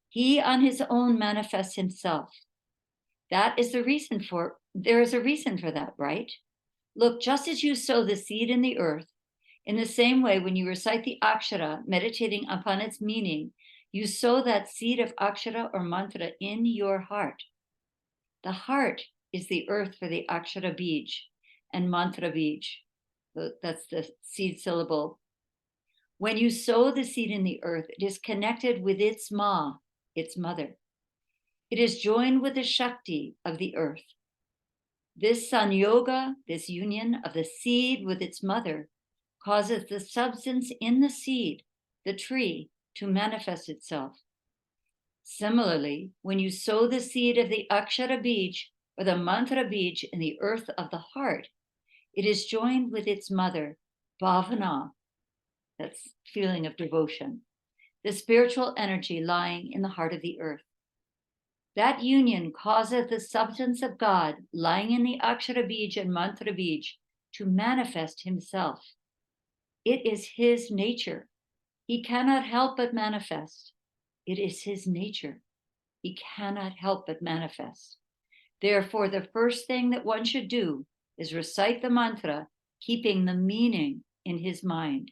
he on his own manifests himself. There is a reason for that, right? Look, just as you sow the seed in the earth, in the same way, when you recite the akshara, meditating upon its meaning, you sow that seed of akshara or mantra in your heart. The heart is the earth for the akshara bij and mantra bij. That's the seed syllable. When you sow the seed in the earth, it is connected with its ma, its mother. It is joined with the Shakti of the earth. This sanyoga, this union of the seed with its mother, causes the substance in the seed, the tree, to manifest itself. Similarly, when you sow the seed of the akshara bij or the mantra bij in the earth of the heart, it is joined with its mother, bhavana, that's feeling of devotion, the spiritual energy lying in the heart of the earth. That union causes the substance of God lying in the akshara bij and mantra bij to manifest himself. It is his nature. He cannot help but manifest. It is his nature. He cannot help but manifest. Therefore, the first thing that one should do is recite the mantra, keeping the meaning in his mind.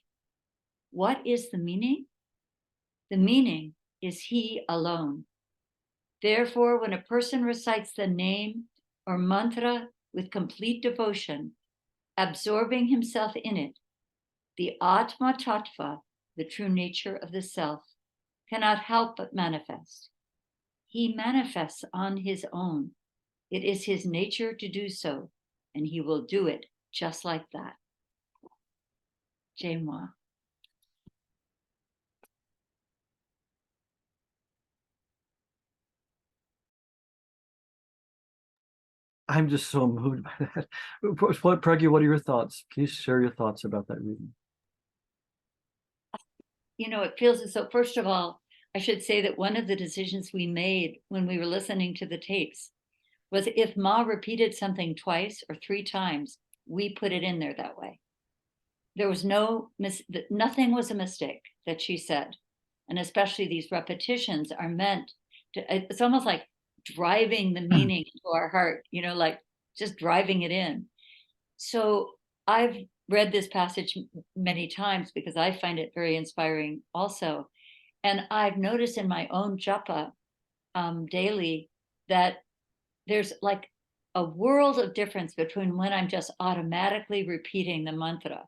What is the meaning? The meaning is he alone. Therefore, when a person recites the name or mantra with complete devotion, absorbing himself in it, the Atma Tattva, the true nature of the self, cannot help but manifest. He manifests on his own. It is his nature to do so, and he will do it just like that. Jai Ma. I'm just so moved by that. Pragya, what are your thoughts? Please share your thoughts about that reading. You know, it feels as though, first of all, I should say that one of the decisions we made when we were listening to the tapes was if Ma repeated something twice or three times, we put it in there that way. There was nothing was a mistake. that she said. And especially these repetitions are meant to, it's almost like driving the meaning into our heart, like just driving it in. So I've read this passage many times because I find it very inspiring also. And I've noticed in my own japa daily that there's like a world of difference between when I'm just automatically repeating the mantra,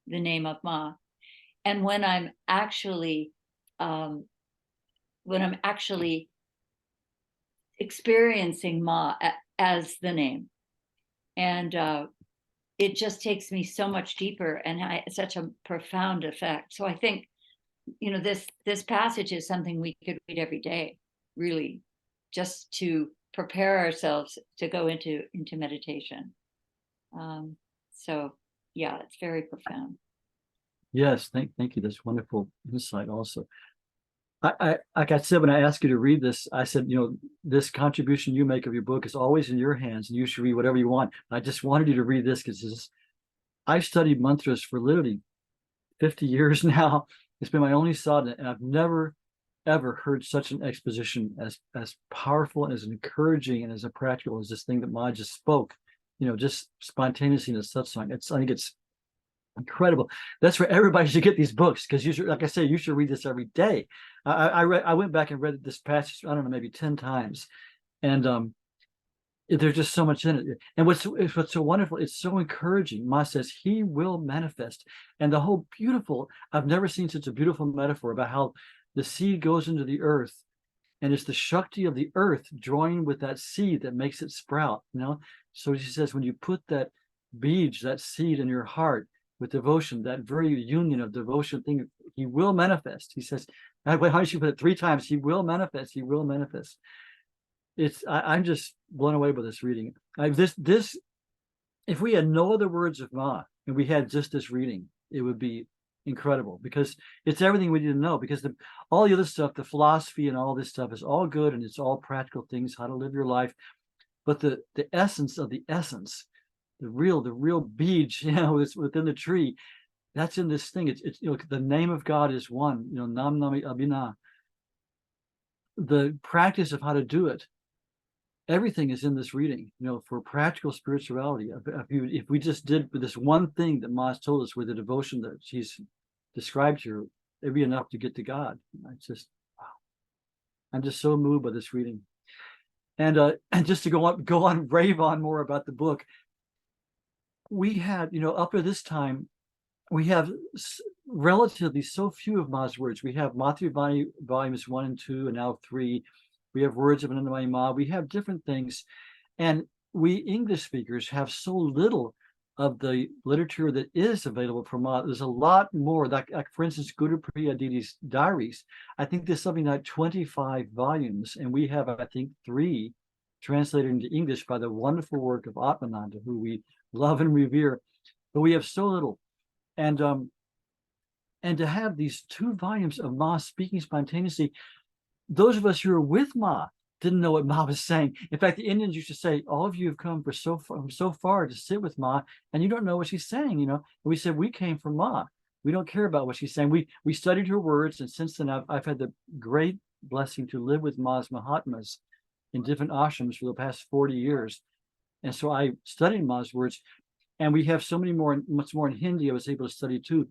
the name of Ma, and when I'm actually experiencing Ma as the name. And it just takes me so much deeper and such a profound effect. So I think, this passage is something we could read every day, really, just to prepare ourselves to go into like it's very profound. Yes, thank you. That's wonderful insight also. I like I said, when I asked you to read this, I said, this contribution you make of your book is always in your hands and you should read whatever you want. I just wanted you to read this because I've studied mantras for literally 50 years now. It's been my only sadhana, and I've never, ever heard such an exposition as powerful and as encouraging and as practical as this thing that Ma just spoke, just spontaneously in a satsang. I think it's incredible. That's where everybody should get these books, because you should, like I say, you should read this every day. I went back and read this passage, I don't know, maybe 10 times. And there's just so much in it. And what's so wonderful, it's so encouraging. Ma says, he will manifest. And the whole beautiful, I've never seen such a beautiful metaphor about how the seed goes into the earth, and it's the Shakti of the earth joined with that seed that makes it sprout, So she says, when you put that beej, that seed in your heart with devotion, that very union of devotion thing, he will manifest. He says, how did she put it 3 times? He will manifest, he will manifest. I'm just blown away by this reading. If we had no other words of Ma and we had just this reading, it would be incredible, because it's everything we need to know. Because all the other stuff, the philosophy and all this stuff, is all good and it's all practical things, how to live your life. But the essence of the essence, the real beej, is within the tree. That's in this thing. It's the name of God is one. Nam Nami Abhina. The practice of how to do it. Everything is in this reading, for practical spirituality. If we just did this one thing that Ma's told us with the devotion that she's described here, it'd be enough to get to God. It's just, wow. I'm just so moved by this reading. And just to go on, rave on more about the book. We had, up to this time, we have relatively so few of Ma's words. We have Matrivani volumes 1 and 2, and now 3. We have words of Anandamayi Ma. We have different things. And we English speakers have so little of the literature that is available from Ma. There's a lot more, like for instance, Guru Priya Didi's diaries. I think there's something like 25 volumes, and we have, I think, 3 translated into English by the wonderful work of Atmananda, who we love and revere. But we have so little. And to have these 2 volumes of Ma speaking spontaneously, those of us who were with Ma didn't know what Ma was saying. In fact, the Indians used to say, all of you have come from so far to sit with Ma, and you don't know what she's saying, And we said, we came from Ma. We don't care about what she's saying. We studied her words, and since then I've had the great blessing to live with Ma's Mahatmas in different ashrams for the past 40 years. And so I studied Ma's words, and we have much more in Hindi I was able to study too.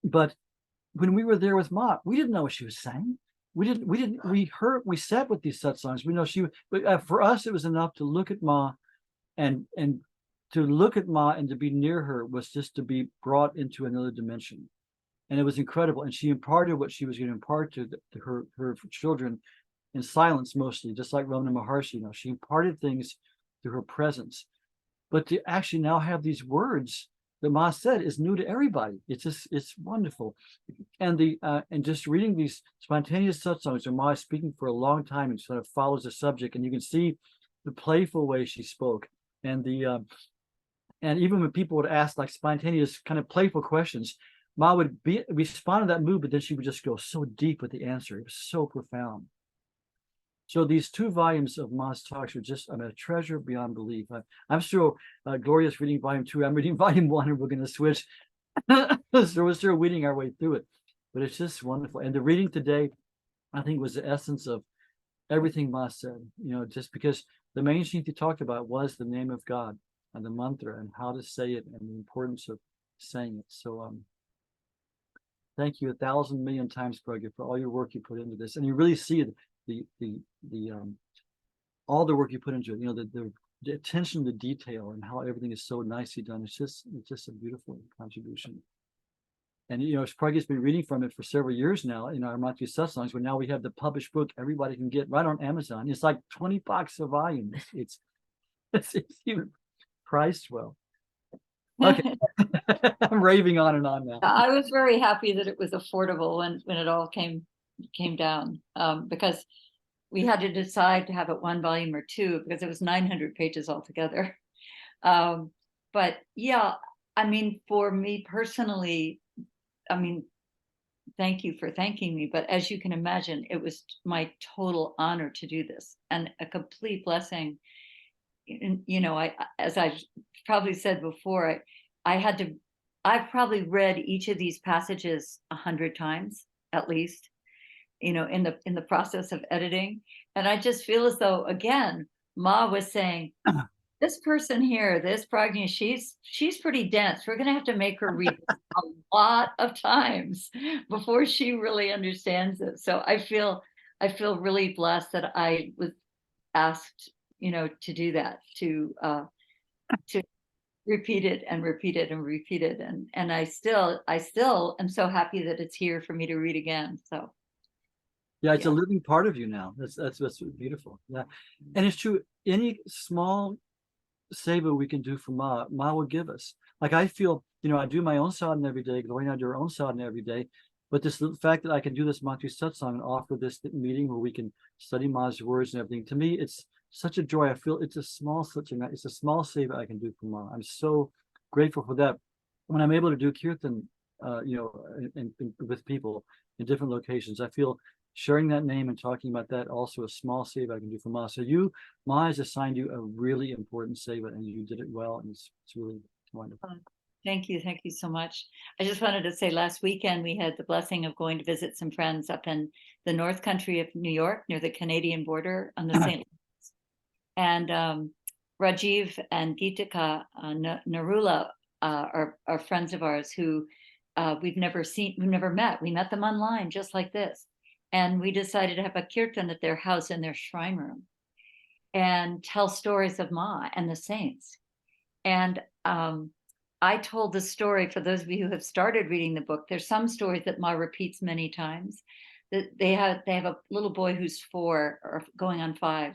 But when we were there with Ma, we didn't know what she was saying. We sat with these satsangs. We know but for us, it was enough to look at Ma, and to look at Ma and to be near her was just to be brought into another dimension. And it was incredible. And she imparted what she was going to impart to her children in silence, mostly, just like Ramana Maharshi. She imparted things through her presence. But to actually now have these words that Ma said is new to everybody. It's wonderful. And and just reading these spontaneous satsangs where Ma is speaking for a long time and sort of follows the subject, and you can see the playful way she spoke, and and even when people would ask like spontaneous kind of playful questions, Ma would respond in that mood, but then she would just go so deep with the answer. It was so profound. So these 2 volumes of Ma's talks are just a treasure beyond belief. I'm still Gloria's reading volume 2. I'm reading volume 1, and we're going to switch. So we're still reading our way through it. but it's just wonderful. And the reading today, I think, was the essence of everything Ma said, you know, just because the main thing he talked about was the name of God and the mantra and how to say it and the importance of saying it. So thank you 1,000 million times, Pragya, for all your work you put into this. And you really see the all the work you put into it, you know, the attention to detail and how everything is so nicely done. It's just a beautiful contribution. And, you know, Pragya's been reading from it for several years now in our monthly satsangs, but now we have the published book everybody can get right on Amazon. It's like $20 a volume. It's even priced well. Okay. I'm raving on and on now. I was very happy that it was affordable when it all came down, because we had to decide to have it 1 volume or 2 because it was 900 pages altogether. But yeah, I mean, for me personally, I mean, thank you for thanking me, but as you can imagine, it was my total honor to do this and a complete blessing. You know, as I've probably said before, I've probably read each of these passages 100 times at least, you know, in the process of editing. And I just feel as though, again, Ma was saying, this person here, this Prajna, she's pretty dense. We're gonna have to make her read a lot of times before she really understands it. So I feel really blessed that I was asked, you know, to do that, to repeat it and repeat it and repeat it. And I still am so happy that it's here for me to read again. So yeah, it's a living part of you now. That's what's beautiful. Yeah. And it's true, any small seva we can do for Ma will give us. Like I feel, you know, I do my own sadhana every day, Gloria and I do her own sadhana every day. But this fact that I can do this monthly satsang and offer this meeting where we can study Ma's words and everything, to me, it's such a joy. I feel it's a small seva I can do for Ma. I'm so grateful for that. When I'm able to do Kirtan, you know, and with people in different locations, I feel sharing that name and talking about that also a small seva I can do for Ma. So Ma has assigned you a really important seva and you did it well, and it's really wonderful. thank you so much. I just wanted to say last weekend we had the blessing of going to visit some friends up in the North Country of New York near the Canadian border on the St. Lawrence. And Rajiv and Geetika Narula are friends of ours who we've never met. We met them online just like this. And we decided to have a kirtan at their house in their shrine room and tell stories of Ma and the saints. And I told the story for those of you who have started reading the book. There's some stories that Ma repeats many times. That they have a little boy who's 4 or going on 5.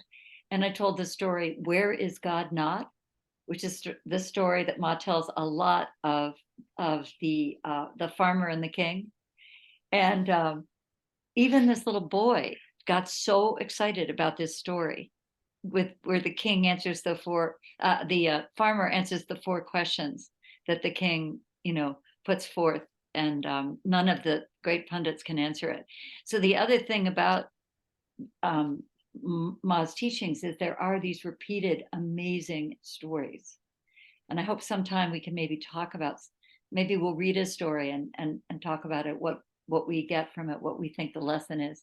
And I told the story, Where is God Not? Which is the story that Ma tells a lot of the farmer and the king. And even this little boy got so excited about this story where the king answers the farmer answers the 4 questions that the king, you know, puts forth, and none of the great pundits can answer it. So the other thing about Ma's teachings is there are these repeated amazing stories. And I hope sometime we can maybe talk about, maybe we'll read a story and talk about it, what we get from it, what we think the lesson is.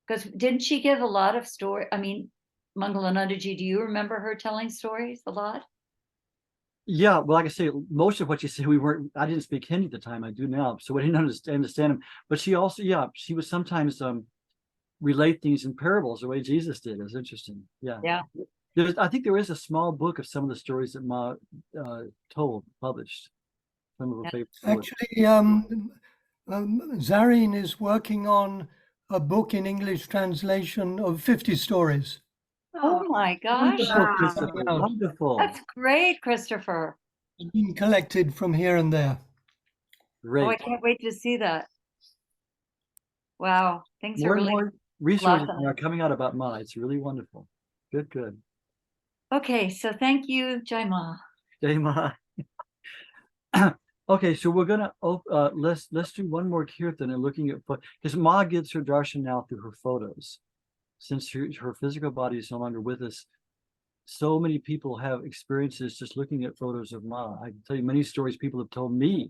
Because didn't she give a lot of story? I mean, Mangalanandaji, do you remember her telling stories a lot? Yeah, well, like I say, most of what you said, I didn't speak Hindi at the time. I do now, so I didn't understand them. But she also, she would sometimes relate things in parables the way Jesus did. It's interesting. Yeah. I think there is a small book of some of the stories that Ma published. Some of her favorite stories. Actually, Zareen is working on a book in English translation of 50 stories. Oh my gosh. Wonderful, wonderful. That's great, Christopher. It's been collected from here and there. Great. Oh, I can't wait to see that. Wow. Things are really more resources are coming out about Ma. It's really wonderful. Good. Okay, so thank you, Jai Ma. Jai Ma. Okay, so we're gonna let's do one more kirtan and looking at, because Ma gives her darshan now through her photos. Since her physical body is no longer with us, so many people have experiences just looking at photos of Ma. I can tell you many stories people have told me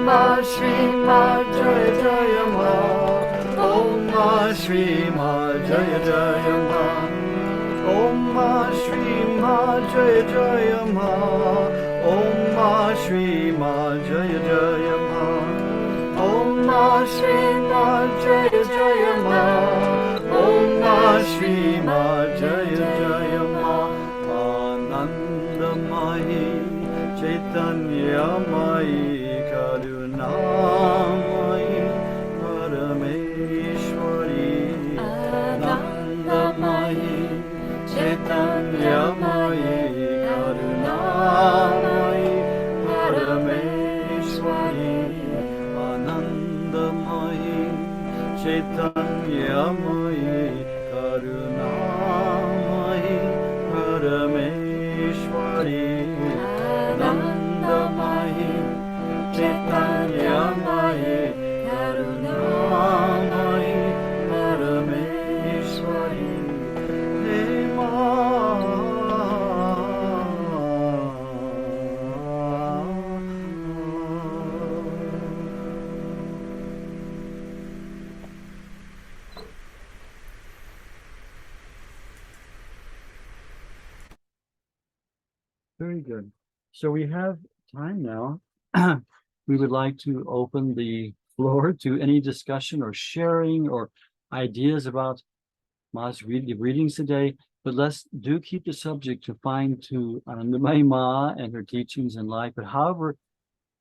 Ma Shri Ma Jaya Jaya Ma. Om Ma Shri Ma Jaya Jaya Ma. Om Ma Shri Ma Jaya Jaya Ma. Om Ma Shri Ma Jaya Jaya Ma. Om Ma Shri Ma Jaya Jaya Ma. Om Ma Shri Ma Jaya Jaya Ma. Anandamayi Chaitanyamayi Karunamayi Parameshwari. Anandamayi Chaitanyamayi Karunamayi Parameshwari. Anandamayi Chaitanyamayi Karunamayi Parameshwari. Anandamayi Chaitanyamayi Karunamayi Parameshwari. Hey Ma. Very good. So we have time now. We would like to open the floor to any discussion or sharing or ideas about Ma's readings today. But let's do keep the subject confined to Anandamayi Ma and her teachings in life. But however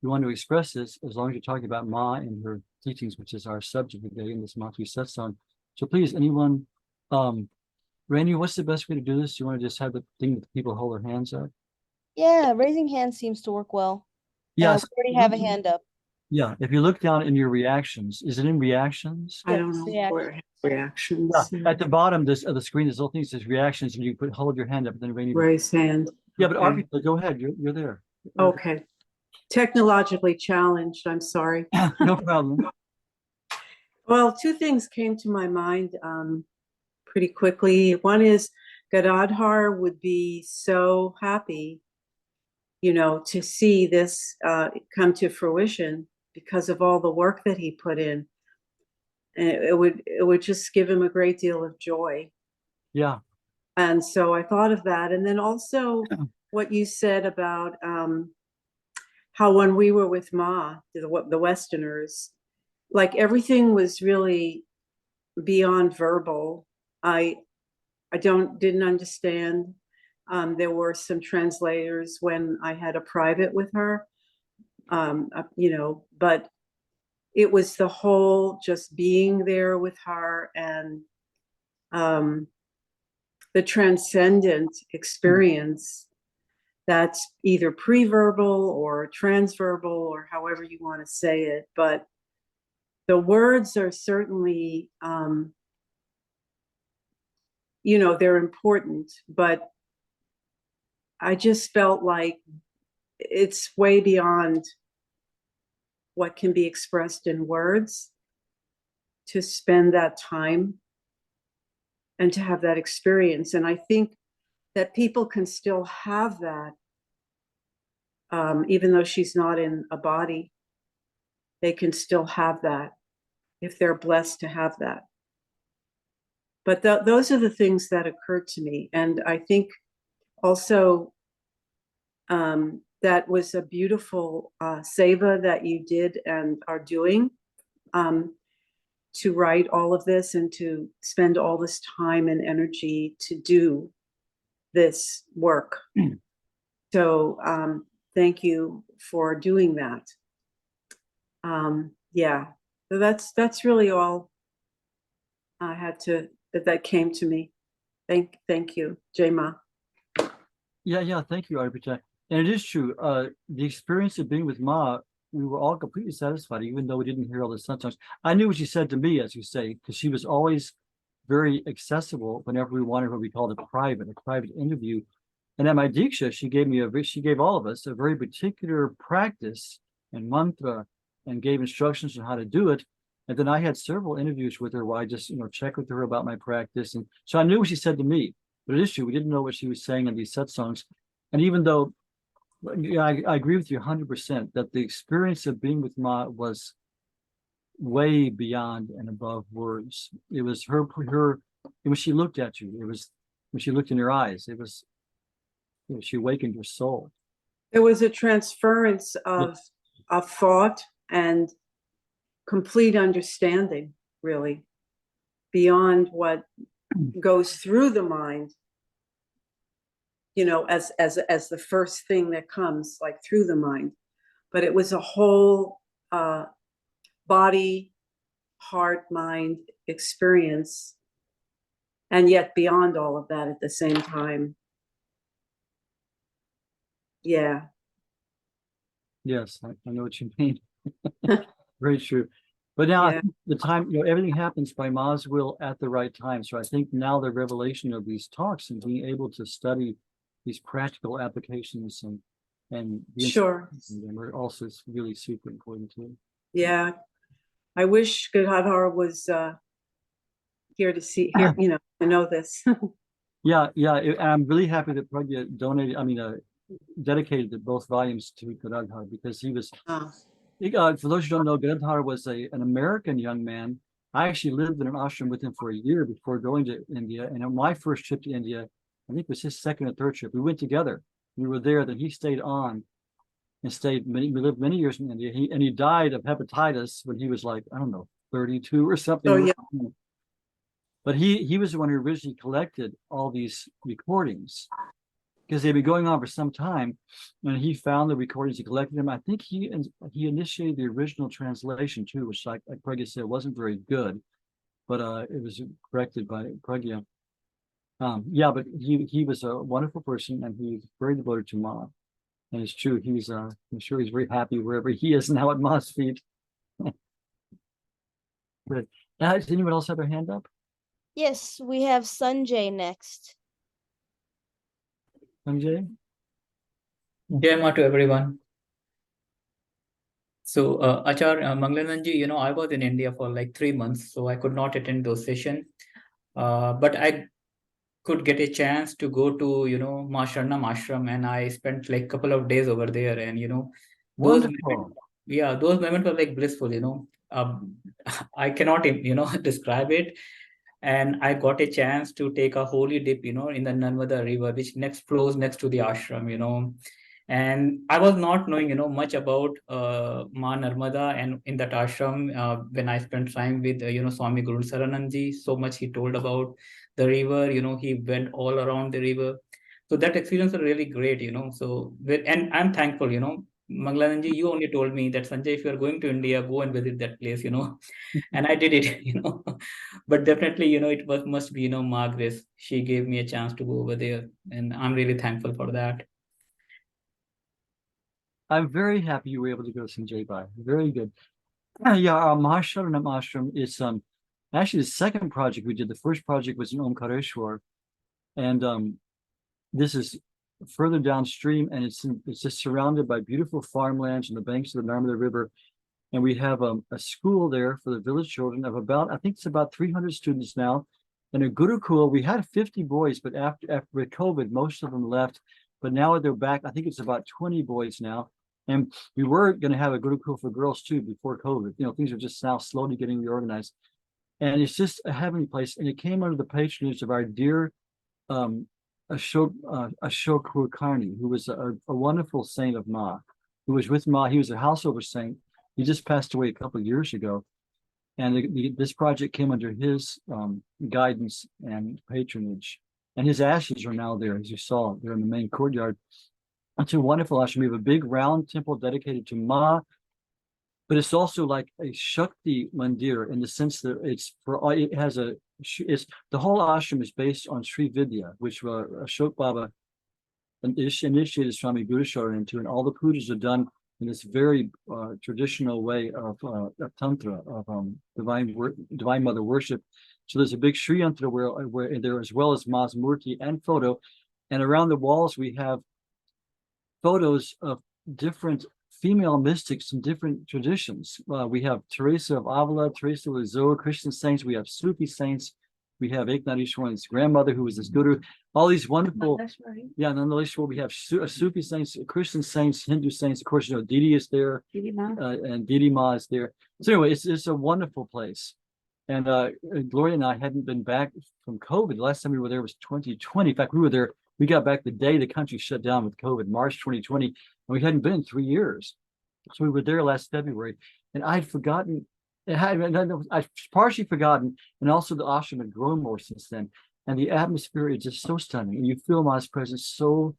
you want to express this, as long as you're talking about Ma and her teachings, which is our subject today in this monthly satsang. So please, anyone, Randy, what's the best way to do this? You want to just have the thing that people hold their hands up? Yeah, raising hands seems to work well. Yes. We already have a hand up. Yeah, if you look down in your reactions, is it in reactions? I don't know where reactions. Yeah, at the bottom of the screen, there's a little thing that says reactions, and you hold your hand up, and then Rainy. Raise hand. Yeah, but Okay. Arpita, go ahead. You're there. Okay. Technologically challenged. I'm sorry. No problem. Well, two things came to my mind pretty quickly. One is Gadadhar would be so happy, you know, to see this come to fruition because of all the work that he put in. And it would just give him a great deal of joy. Yeah. And so I thought of that. And then also what you said about how when we were with Ma, the Westerners, like everything was really beyond verbal. I didn't understand. There were some translators when I had a private with her, you know, but it was the whole just being there with her and the transcendent experience that's either pre-verbal or transverbal or however you want to say it. But the words are certainly, you know, they're important, but I just felt like it's way beyond what can be expressed in words to spend that time and to have that experience. And I think that people can still have that, even though she's not in a body, they can still have that if they're blessed to have that. But those are the things that occurred to me. And I think also that was a beautiful seva that you did and are doing, to write all of this and to spend all this time and energy to do this work. So thank you for doing that. Yeah, so that's really all I had to, that came to me. Thank you, Jai Ma. Yeah, thank you, Arpita. And it is true. The experience of being with Ma, we were all completely satisfied, even though we didn't hear all the satsangs. I knew what she said to me, as you say, because she was always very accessible whenever we wanted what we called a private interview. And at my Diksha, she gave all of us a very particular practice and mantra and gave instructions on how to do it. And then I had several interviews with her where I just, checked with her about my practice. And so I knew what she said to me, but it is true, we didn't know what she was saying in these satsangs. And even though Yeah, I agree with you 100% that the experience of being with Ma was way beyond and above words. It was her when she looked at you, it was when she looked in your eyes, it was, she awakened your soul. There was a transference of thought and complete understanding, really, beyond what goes through the mind, you know, as the first thing that comes, like through the mind. But it was a whole body, heart, mind experience, and yet beyond all of that at the same time. Yeah. Yes, I know what you mean. Very true. But now I Yeah. think the time, you know, everything happens by Ma's will at the right time. So I think now the revelation of these talks and being able to study these practical applications and the Sure. them are also really super important too. Yeah. I wish Gadadhar was here to see, here, you know, to know this. Yeah, and I'm really happy that Pragya donated, dedicated both volumes to Gadadhar because he was, for those who don't know, Gadadhar was an American young man. I actually lived in an ashram with him for a year before going to India. And on my first trip to India, I think it was his second or third trip, we went together. We were there, then he stayed on and we lived many years in India. He died of hepatitis when he was like, I don't know, 32 or something. Oh, yeah. But he was the one who originally collected all these recordings because they'd been going on for some time, and he found the recordings, he collected them. I think he initiated the original translation too, which like Pragya said wasn't very good, but it was corrected by Pragya. Yeah, but he was a wonderful person, and he was very devoted to Ma. And it's true, he's I'm sure he's very happy wherever he is now at Ma's feet. Good. Does anyone else have their hand up? Yes, we have Sanjay next. Sanjay? Jai Ma to everyone. So, Achar Manglananji, you know, I was in India for like 3 months, so I could not attend those sessions. But I could get a chance to go to, you know, Ma Sharanam Ashram, and I spent like a couple of days over there, and you know, those moments, yeah, those moments were like blissful, you know. I cannot, you know, describe it. And I got a chance to take a holy dip, you know, in the Narmada River, which flows next to the ashram, you know. And I was not knowing, you know, much about Ma Narmada and in that ashram when I spent time with, you know, Swami Guru Sarananji. So much he told about the river, you know, he went all around the river. So that experience was really great, you know. So, and I'm thankful, you know. Manglananji, you only told me that Sanjay, if you are going to India, go and visit that place, you know. And I did it, you know. But definitely, you know, it must be, you know, Ma Grace. She gave me a chance to go over there, and I'm really thankful for that. I'm very happy you were able to go to Sanjay Bhai. Very good. Yeah, our Mahasharanam Ashram is actually the second project we did. The first project was in Omkareshwar, and this is further downstream, and it's just surrounded by beautiful farmlands on the banks of the Narmada River. And we have a school there for the village children of about, I think it's about 300 students now. And a Gurukul, we had 50 boys, but after COVID, most of them left. But now they're back. I think it's about 20 boys now. And we were going to have a Gurukul for girls too before COVID. You know, things are just now slowly getting reorganized. And it's just a heavenly place. And it came under the patronage of our dear Ashok Kulkarni, who was a wonderful saint of Ma, who was with Ma. He was a householder saint. He just passed away a couple of years ago. And this project came under his guidance and patronage. And his ashes are now there, as you saw. They're in the main courtyard. It's a wonderful ashram. We have a big round temple dedicated to Ma, but it's also like a Shakti mandir in the sense that the whole ashram is based on Sri Vidya, which Ashok Baba initiated Swami Gurusharan into, and all the pujas are done in this very traditional way of tantra, of divine mother worship. So there's a big Sri Yantra where there, as well as Ma's Murti and photo, and around the walls we have photos of different female mystics in different traditions. We have Teresa of Avila, Teresa of Lisieux, Christian saints. We have Sufi saints. We have Eknath Eashwaran's grandmother, who was his guru. All these wonderful, yeah, nonetheless, we have Sufi saints, Christian saints, Hindu saints. Of course, you know, Didi is there, and Didi Ma is there. So anyway, it's a wonderful place. And Gloria and I hadn't been back from COVID. The last time we were there was 2020. In fact, we got back the day the country shut down with COVID, March 2020, and we hadn't been in 3 years. So we were there last February, and I'd forgotten. I've partially forgotten, and also the ashram had grown more since then. And the atmosphere is just so stunning, and you feel Ma's presence so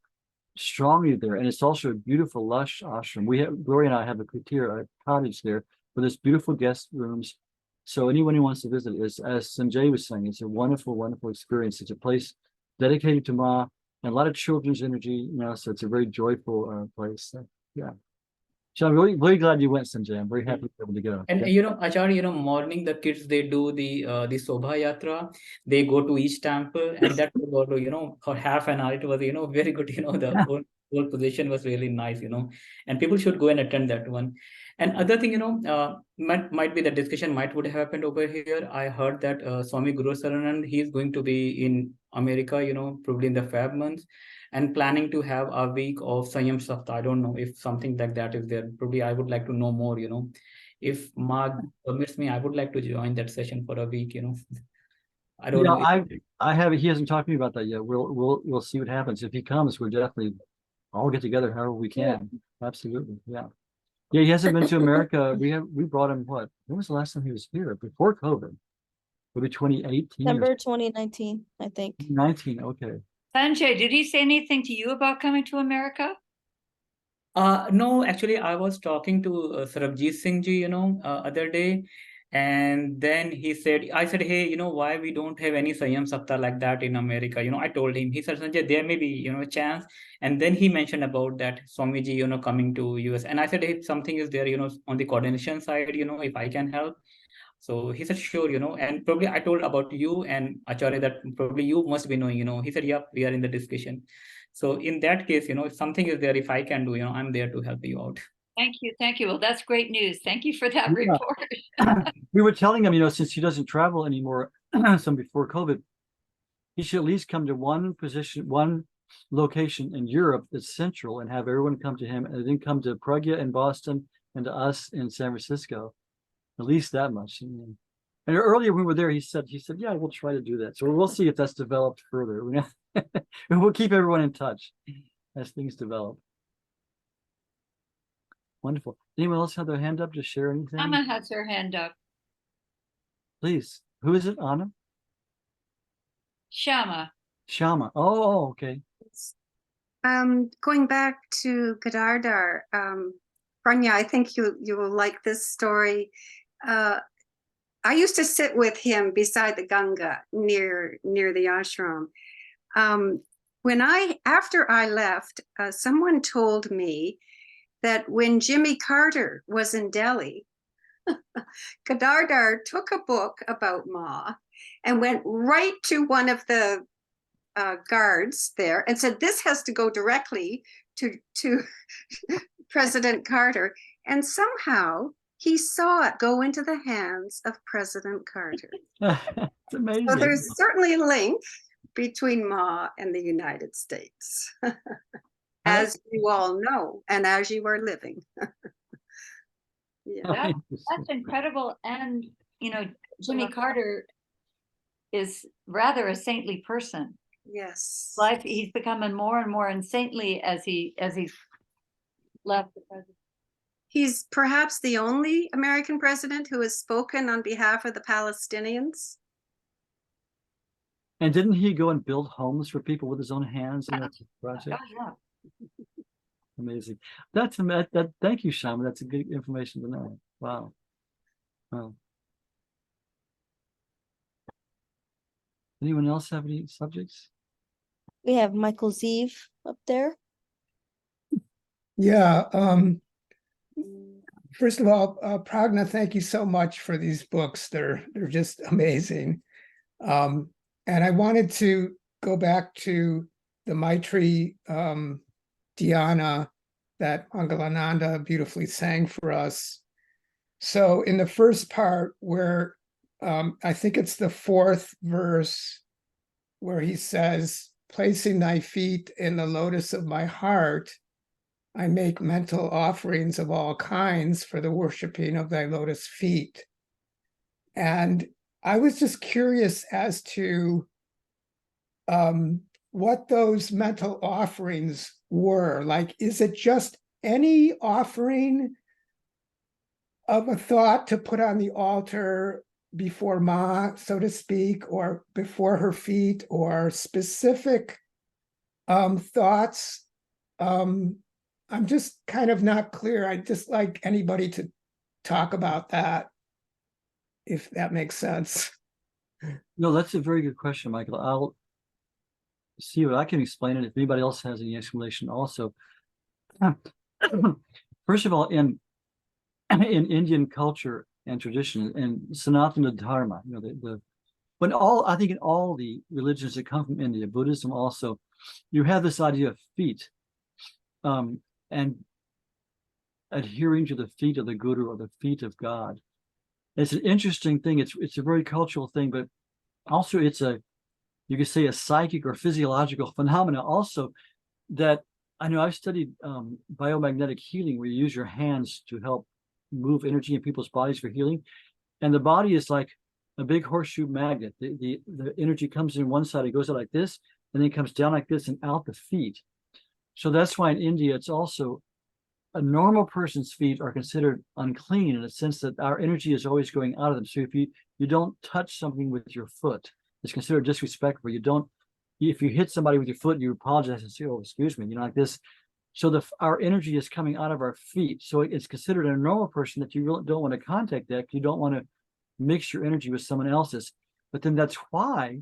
strongly there. And it's also a beautiful, lush ashram. Gloria and I have a kutir, a cottage there, with this beautiful guest rooms. So anyone who wants to visit is, as Sanjay was saying, it's a wonderful, wonderful experience. It's a place dedicated to Ma and a lot of children's energy, you know, so it's a very joyful place. So, yeah. So I'm really, really glad you went, Sanjay. I'm very happy to be able to go. And you know, Acharya, you know, morning the kids, they do the Sobha Yatra. They go to each temple, and that was about, you know, for half an hour. It was, you know, very good. You know, the whole position was really nice. You know, and people should go and attend that one. And other thing, you know, might be the discussion would have happened over here. I heard that Swami Guru Saranand, he is going to be in America, you know, probably in the Feb month, and planning to have a week of Sanyam Sapta. I don't know if something like that is there. Probably I would like to know more, you know. If Mark permits me, I would like to join that session for a week, you know. I don't know. I haven't, he hasn't talked to me about that yet. We'll see what happens. If he comes, we'll definitely all get together however we can. Yeah. Absolutely. Yeah. Yeah, he hasn't been to America. We brought him, what? When was the last time he was here? Before COVID. Maybe 2018. September 2019, I think. 19, okay. Sanjay, did he say anything to you about coming to America? No, actually, I was talking to Sarabjit Singh ji, you know, other day, and then I said, hey, you know, why we don't have any Sanyam Sapta like that in America? You know, I told him. He said, Sanjay, there may be, you know, a chance. And then he mentioned about that Swamiji, you know, coming to US. And I said, if something is there, you know, on the coordination side, you know, if I can help. So he said, sure, you know, and probably I told about you and Acharya that probably you must be knowing, you know. He said, yep, we are in the discussion. So in that case, you know, if something is there, if I can do, you know, I'm there to help you out. Thank you. Thank you. Well, that's great news. Thank you for that report. We were telling him, you know, since he doesn't travel anymore, some before COVID, he should at least come to one location in Europe that's central and have everyone come to him, and then come to Pragya in Boston and to us in San Francisco. At least that much. And earlier when we were there, he said, yeah, we'll try to do that. So we'll see if that's developed further. We'll keep everyone in touch as things develop. Wonderful. Anyone else have their hand up to share anything? Anna has her hand up. Please. Who is it, Anna? Shama. Shama. Oh, okay. Going back to Gadardhar, Prajna, I think you will like this story. I used to sit with him beside the Ganga near the ashram. After I left, someone told me that when Jimmy Carter was in Delhi, Gadardhar took a book about Ma and went right to one of the guards there and said, this has to go directly to President Carter. And somehow he saw it go into the hands of President Carter. It's amazing. So there's certainly a link between Ma and the United States, as you all know, and as you are living. Yeah. That's incredible. And, you know, Jimmy Carter is rather a saintly person. Yes. He's becoming more and more unsaintly as he left the president. He's perhaps the only American president who has spoken on behalf of the Palestinians. And didn't he go and build homes for people with his own hands? And that's a project. Yeah. Amazing. Thank you, Shama. That's a good information to know. Wow. Wow. Anyone else have any subjects? We have Michael Zeev up there. Yeah. First of all, Prajna, thank you so much for these books. They're just amazing. And I wanted to go back to the Maitri Dhyana that Mangalananda beautifully sang for us. So in the first part where I think it's the 4th verse where he says, placing thy feet in the lotus of my heart, I make mental offerings of all kinds for the worshiping of thy lotus feet. And I was just curious as to what those mental offerings were. Like, is it just any offering of a thought to put on the altar before Ma, so to speak, or before her feet, or specific thoughts? I'm just kind of not clear. I'd just like anybody to talk about that, if that makes sense. No, that's a very good question, Michael. I'll see what I can explain it if anybody else has any explanation also. First of all, in Indian culture and tradition and Sanatana Dharma, you know, but I think in all the religions that come from India, Buddhism also, you have this idea of feet, and adhering to the feet of the Guru or the feet of God. It's an interesting thing. It's a very cultural thing, but also it's you could say a psychic or physiological phenomena also, that I know I've studied biomagnetic healing, where you use your hands to help move energy in people's bodies for healing. And the body is like a big horseshoe magnet. The energy comes in one side, it goes out like this, and then it comes down like this and out the feet. So that's why in India, it's also a normal person's feet are considered unclean in the sense that our energy is always going out of them. So if you don't touch something with your foot, it's considered disrespectful. If you hit somebody with your foot, you apologize and say, "Oh, excuse me," like this. So our energy is coming out of our feet. So it's considered a normal person that you really don't want to contact that. You don't want to mix your energy with someone else's. But then that's why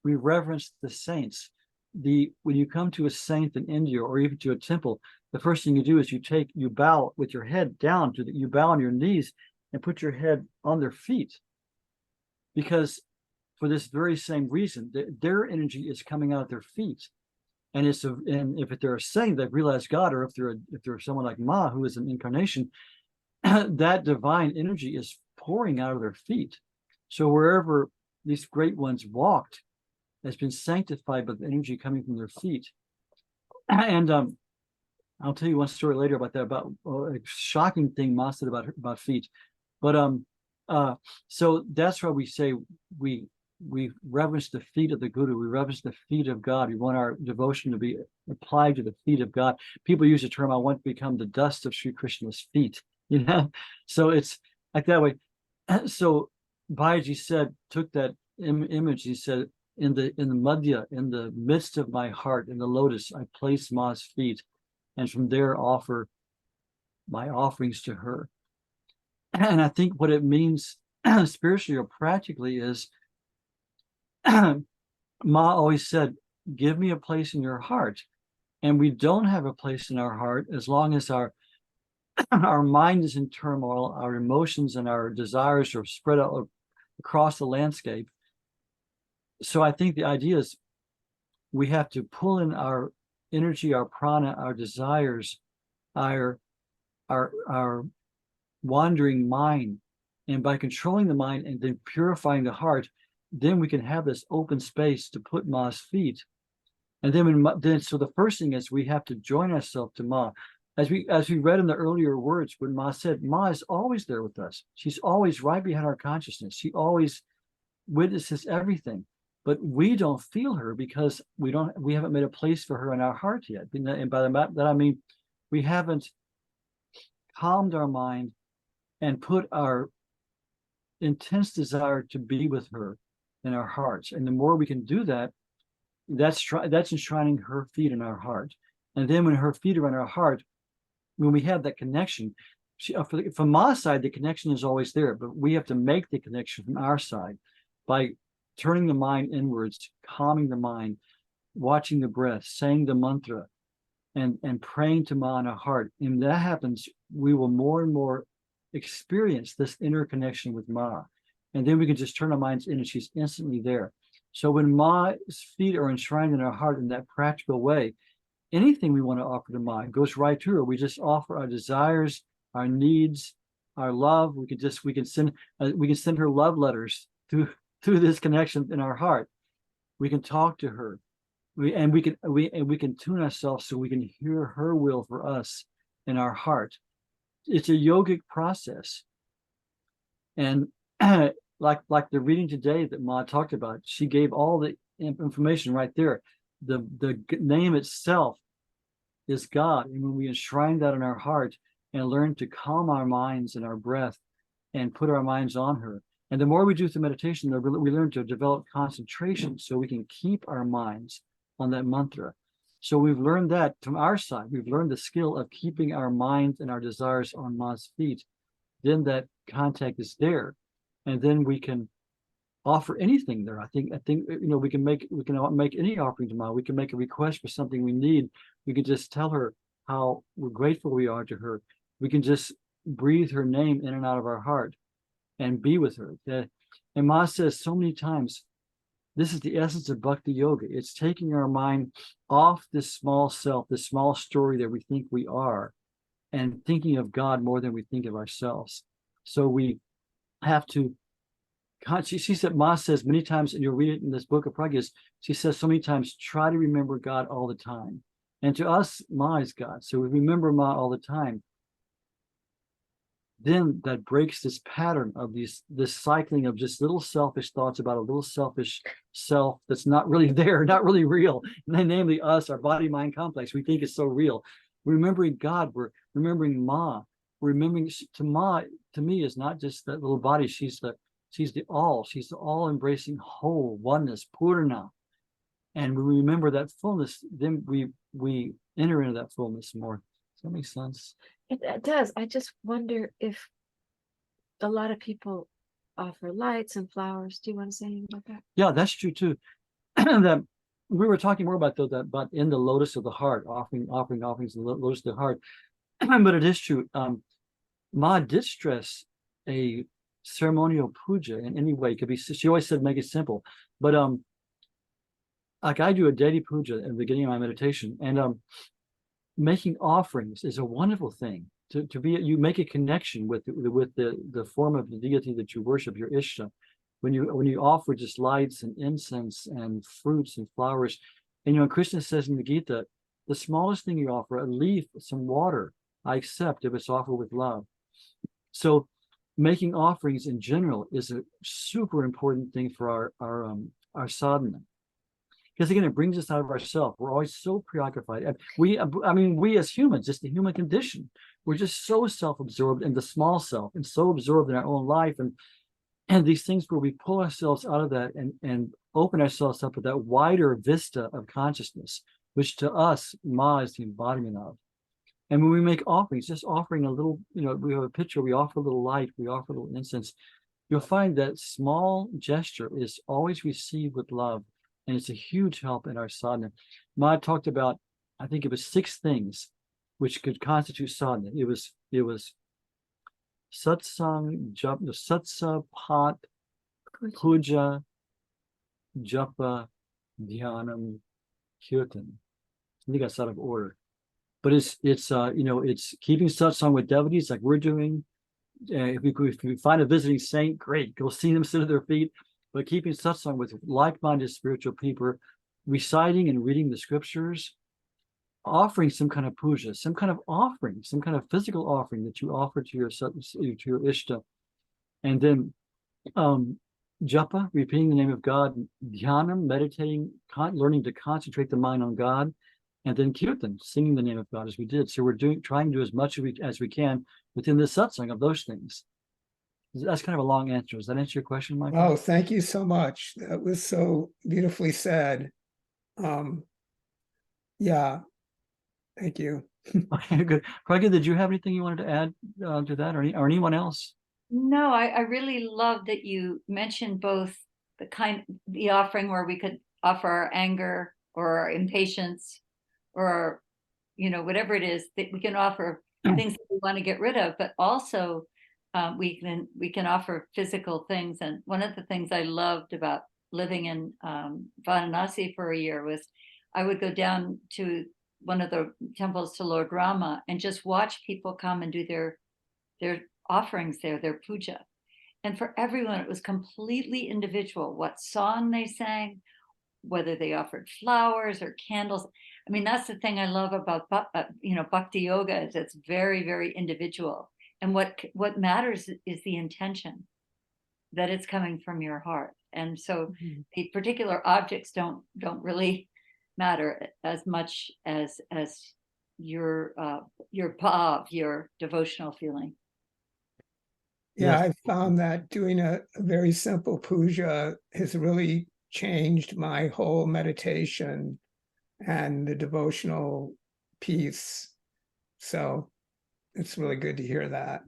we reverence the saints. When you come to a saint in India or even to a temple, the first thing you do is you bow with your head down you bow on your knees and put your head on their feet, because for this very same reason, their energy is coming out of their feet. And if they're a saint, they've realized God, or if they're someone like Ma, who is an incarnation, that divine energy is pouring out of their feet. So wherever these great ones walked has been sanctified by the energy coming from their feet. And I'll tell you one story later about that, about a shocking thing Ma said about feet. But so that's why we say we reverence the feet of the Guru. We reverence the feet of God. We want our devotion to be applied to the feet of God. People use the term, "I want to become the dust of Sri Krishna's feet." So it's like that way. So Babaji took that image. He said, in the madhya, in the midst of my heart, in the lotus, I place Ma's feet, and from there offer my offerings to her. And I think what it means spiritually or practically is, Ma always said, "Give me a place in your heart." And we don't have a place in our heart as long as our mind is in turmoil, our emotions and our desires are spread out across the landscape. So I think the idea is we have to pull in our energy, our prana, our desires, our wandering mind. And by controlling the mind and then purifying the heart, then we can have this open space to put Ma's feet. And then so the first thing is we have to join ourselves to Ma. As we read in the earlier words, when Ma said, Ma is always there with us. She's always right behind our consciousness. She always witnesses everything. But we don't feel her because we haven't made a place for her in our heart yet. And by that I mean we haven't calmed our mind and put our intense desire to be with her in our hearts. And the more we can do that, that's enshrining her feet in our heart. And then when her feet are in our heart, when we have that connection, from Ma's side, the connection is always there, but we have to make the connection from our side by turning the mind inwards, calming the mind, watching the breath, saying the mantra, and praying to Ma in our heart. And that happens, we will more and more experience this inner connection with Ma. And then we can just turn our minds in and she's instantly there. So when Ma's feet are enshrined in our heart in that practical way, anything we want to offer to Ma goes right to her. We just offer our desires, our needs, our love. We can send her love letters through this connection in our heart. We can talk to her. We can tune ourselves so we can hear her will for us in our heart. It's a yogic process. And like the reading today that Ma talked about, she gave all the information right there. The name itself is God. And when we enshrine that in our heart and learn to calm our minds and our breath and put our minds on her. And the more we do through meditation, we learn to develop concentration so we can keep our minds on that mantra. So we've learned that from our side. We've learned the skill of keeping our minds and our desires on Ma's feet. Then that contact is there. And then we can offer anything there. I think we can make any offering to Ma. We can make a request for something we need. We can just tell her how grateful we are to her. We can just breathe her name in and out of our heart and be with her. And Ma says so many times, this is the essence of Bhakti Yoga. It's taking our mind off this small self, this small story that we think we are, and thinking of God more than we think of ourselves. So we have to, she said, Ma says many times, and you'll read it in this book of Prajna, she says so many times, try to remember God all the time. And to us, Ma is God. So we remember Ma all the time. Then that breaks this pattern of this cycling of just little selfish thoughts about a little selfish self that's not really there, not really real. And then namely us, our body-mind complex, we think it's so real. Remembering God, we're remembering Ma. We're remembering Ma, to me, is not just that little body. She's the all-embracing whole, oneness, Purna. And when we remember that fullness, then we enter into that fullness more. Does that make sense? It does. I just wonder if a lot of people offer lights and flowers. Do you want to say anything about that? Yeah, that's true too. That we were talking more about but in the lotus of the heart, offering offerings in the lotus of the heart. But it is true. Ma did stress a ceremonial puja in any way. It could be. She always said make it simple. But like I do a daily puja at the beginning of my meditation, and making offerings is a wonderful thing. To be, you make a connection with the form of the deity that you worship, your Ishta. When you offer just lights and incense and fruits and flowers, and Krishna says in the Gita, the smallest thing you offer, a leaf, some water, I accept if it's offered with love. So making offerings in general is a super important thing for our sadhana. Because again, it brings us out of ourselves. We're always so preoccupied. And we as humans, just the human condition, we're just so self-absorbed in the small self and so absorbed in our own life. And these things where we pull ourselves out of that and open ourselves up with that wider vista of consciousness, which to us, Ma is the embodiment of. And when we make offerings, just offering a little, we have a picture, we offer a little light, we offer a little incense, you'll find that small gesture is always received with love. And it's a huge help in our sadhana. Ma talked about, I think it was 6 things which could constitute sadhana. It was satsang, satsa, pat, puja, japa, dhyanam, kirtan. I think that's out of order, but it's keeping satsang with devotees like we're doing. If we find a visiting saint, great, go see them, sit at their feet. But keeping satsang with like-minded spiritual people, reciting and reading the scriptures, offering some kind of puja, some kind of offering, some kind of physical offering that you offer to your Ishta, and then japa, repeating the name of God, dhyanam, meditating, learning to concentrate the mind on God, and then kirtan, singing the name of God as we did. So we're trying to do as much as we can within the satsang of those things. That's kind of a long answer. Does that answer your question, Michael? Oh, thank you so much. That was so beautifully said. Yeah, thank you. Okay, good. Prajna, did you have anything you wanted to add to that, or anyone else? No, I really love that you mentioned both the offering where we could offer our anger or our impatience or whatever it is that we can offer things that we want to get rid of, but also we can offer physical things. And one of the things I loved about living in Varanasi for a year was I would go down to one of the temples to Lord Rama and just watch people come and do their offerings there, their puja. And for everyone, it was completely individual, what song they sang, whether they offered flowers or candles. I mean, that's the thing I love about, bhakti yoga, is it's very, very individual. And what matters is the intention, that it's coming from your heart. And so the particular objects don't really matter as much as your bhav, your devotional feeling. Yeah, I found that doing a very simple puja has really changed my whole meditation and the devotional piece. So it's really good to hear that.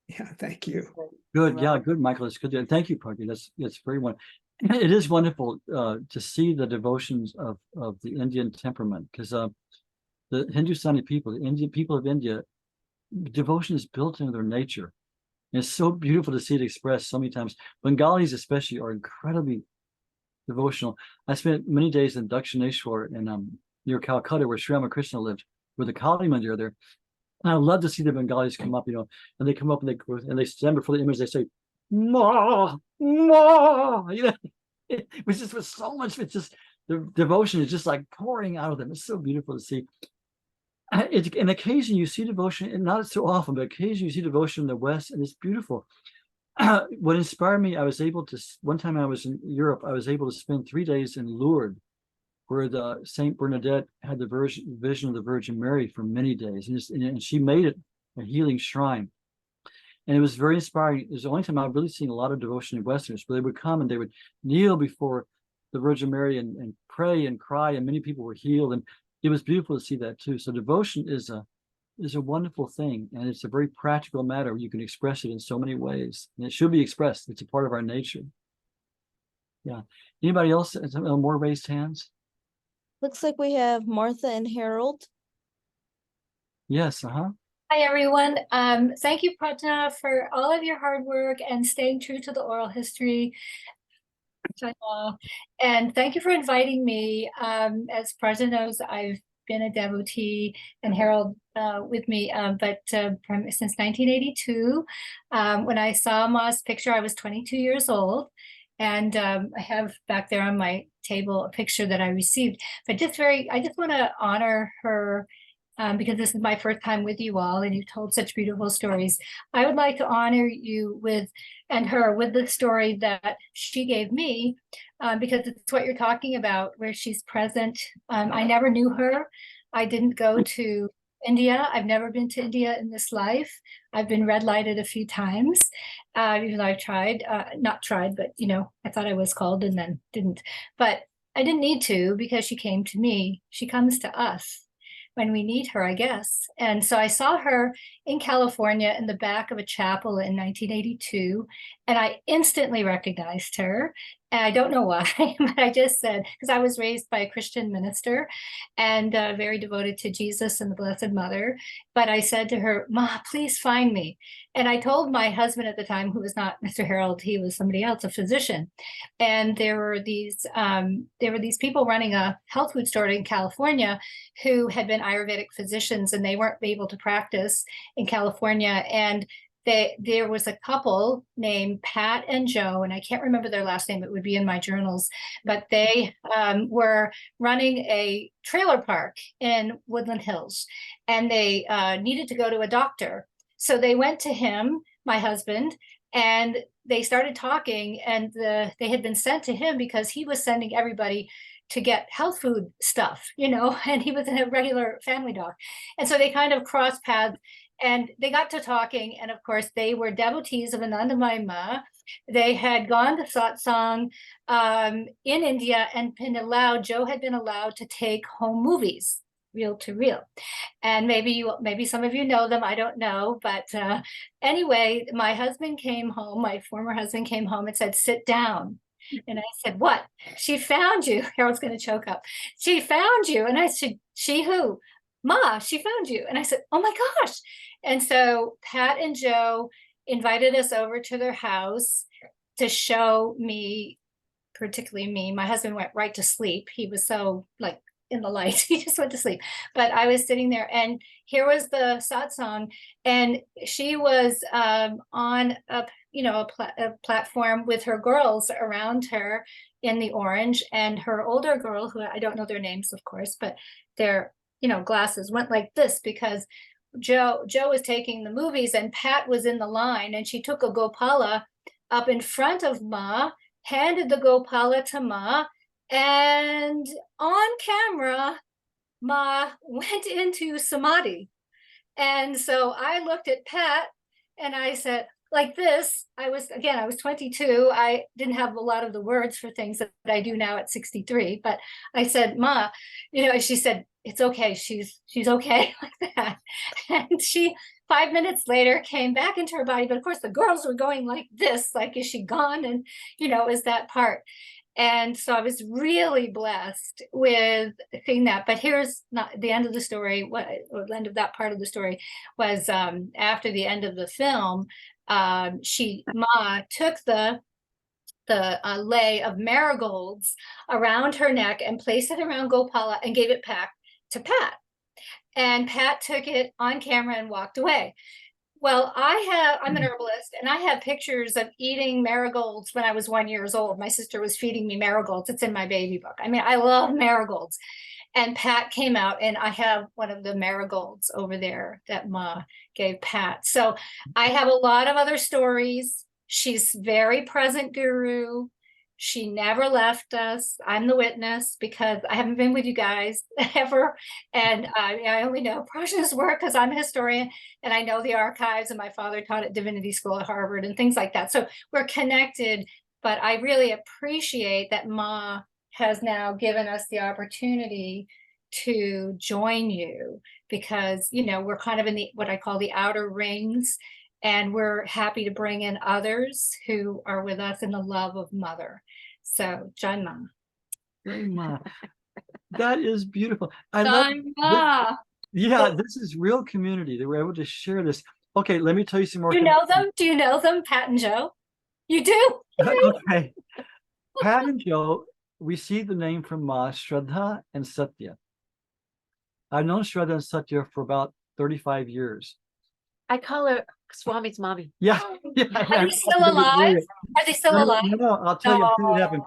Yeah, thank you. Good, yeah, good, Michael. It's good. Thank you, Prajna. That's very wonderful. It is wonderful to see the devotions of the Indian temperament, because the Hindustani people, the Indian people of India, devotion is built into their nature. And it's so beautiful to see it expressed so many times. Bengalis especially are incredibly devotional. I spent many days in Dakshineshwar in near Calcutta, where Sri Ramakrishna lived, where the Kali Mandir there. And I love to see the Bengalis come up, and they come up and they stand before the image. They say, "Ma, ma," which is with so much. It's just the devotion is just like pouring out of them. It's so beautiful to see. And occasionally you see devotion, and not so often, but occasionally you see devotion in the West, and it's beautiful. What inspired me, one time I was in Europe, I was able to spend 3 days in Lourdes, where the Saint Bernadette had the vision of the Virgin Mary for many days, and she made it a healing shrine. And it was very inspiring. It was the only time I've really seen a lot of devotion in Westerners, but they would come and they would kneel before the Virgin Mary and pray and cry, and many people were healed. And it was beautiful to see that too. So devotion is a wonderful thing, and it's a very practical matter. You can express it in so many ways, and it should be expressed. It's a part of our nature. Yeah. Anybody else? More raised hands? Looks like we have Martha and Harold. Yes. Hi, everyone. Thank you, Prajna, for all of your hard work and staying true to the oral history. And thank you for inviting me. As Prajna knows, I've been a devotee, and Harold with me, but since 1982. When I saw Ma's picture, I was 22 years old. And I have back there on my table a picture that I received. But I just want to honor her because this is my first time with you all, and you've told such beautiful stories. I would like to honor you and her with the story that she gave me, because it's what you're talking about, where she's present. I never knew her. I didn't go to India. I've never been to India in this life. I've been red lighted a few times, even though I've tried, not tried, but I thought I was called and then didn't. But I didn't need to, because she came to me. She comes to us when we need her, I guess. And so I saw her in California in the back of a chapel in 1982, and I instantly recognized her. And I don't know why, but I just said, because I was raised by a Christian minister and very devoted to Jesus and the Blessed Mother. But I said to her, "Ma, please find me." And I told my husband at the time, who was not Mr. Harold, he was somebody else, a physician. And there were these people running a health food store in California who had been Ayurvedic physicians, and they weren't able to practice in California. And there was a couple named Pat and Joe, and I can't remember their last name. It would be in my journals, but they were running a trailer park in Woodland Hills, and they needed to go to a doctor. So they went to him, my husband, and they started talking, and they had been sent to him because he was sending everybody to get health food stuff, and he was a regular family doc. And so they kind of crossed paths. And they got to talking, and of course, they were devotees of Anandamayi Ma. They had gone to Satsang in India and Joe had been allowed to take home movies, reel to reel. And maybe some of you know them, I don't know. But anyway, my husband came home, my former husband came home and said, "Sit down." And I said, "What?" "She found you." Harold's going to choke up. "She found you." And I said, "She who?" "Ma, she found you." And I said, "Oh my gosh." And so Pat and Joe invited us over to their house to show me, particularly me. My husband went right to sleep. He was so in the light. He just went to sleep. But I was sitting there, and here was the satsang, and she was on a platform with her girls around her in the orange, and her older girl, who I don't know their names, of course, but their glasses went like this because Joe was taking the movies, and Pat was in the line, and she took a Gopala up in front of Ma, handed the Gopala to Ma, and on camera, Ma went into samadhi. And so I looked at Pat and I said, like this, I was 22. I didn't have a lot of the words for things that I do now at 63, but I said, Ma, and she said, it's okay. She's okay, like that. And she, 5 minutes later, came back into her body. But of course the girls were going like this, like, is she gone? And, is that part. And so I was really blessed with seeing that. But here's not the end of the story. Or the end of that part of the story was after the end of the film, Ma took the lei of marigolds around her neck and placed it around Gopala and gave it back to Pat. And Pat took it on camera and walked away. Well, I'm an herbalist, and I have pictures of eating marigolds when I was 1 year old. My sister was feeding me marigolds. It's in my baby book. I mean, I love marigolds. And Pat came out, and I have one of the marigolds over there that Ma gave Pat. So I have a lot of other stories. She's very present guru. She never left us. I'm the witness because I haven't been with you guys ever. And I only know Prajna's work because I'm a historian and I know the archives, and my father taught at Divinity School at Harvard and things like that. So we're connected, but I really appreciate that Ma has now given us the opportunity to join you because, we're kind of in what I call the outer rings, and we're happy to bring in others who are with us in the love of Mother. So, Jai Ma. Jai Ma. That is beautiful. I love Yeah, this is real community. They were able to share this. Okay, let me tell you some more. Do you know them? Do you know them, Pat and Joe? You do? Okay. Pat and Joe received the name from Ma, Shraddha and Satya. I've known Shraddha and Satya for about 35 years. I call her Swami's mommy. Yeah. Are they still alive? Are they still alive? No, I'll tell you what happened.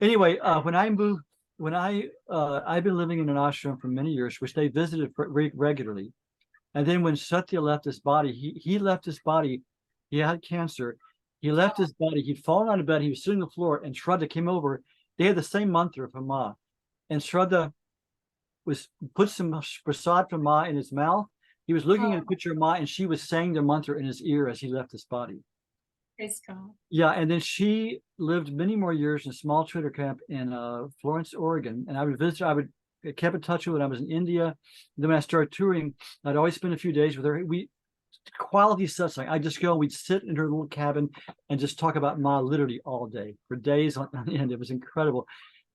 Anyway, when I moved, I've been living in an ashram for many years, which they visited regularly. And then when Satya left his body, he left his body. He had cancer. He left his body. He'd fallen on a bed. He was sitting on the floor, and Shraddha came over. They had the same mantra from Ma. And Shraddha put some prasad from Ma in his mouth. He was looking at a picture of Ma, and she was saying the mantra in his ear as he left his body. Praise God. Yeah, and then she lived many more years in a small trader camp in Florence, Oregon. And I would visit. I kept in touch with her when I was in India. And then when I started touring, I'd always spend a few days with her. Quality satsang. I'd just go. We'd sit in her little cabin and just talk about Ma literally all day for days on end. It was incredible.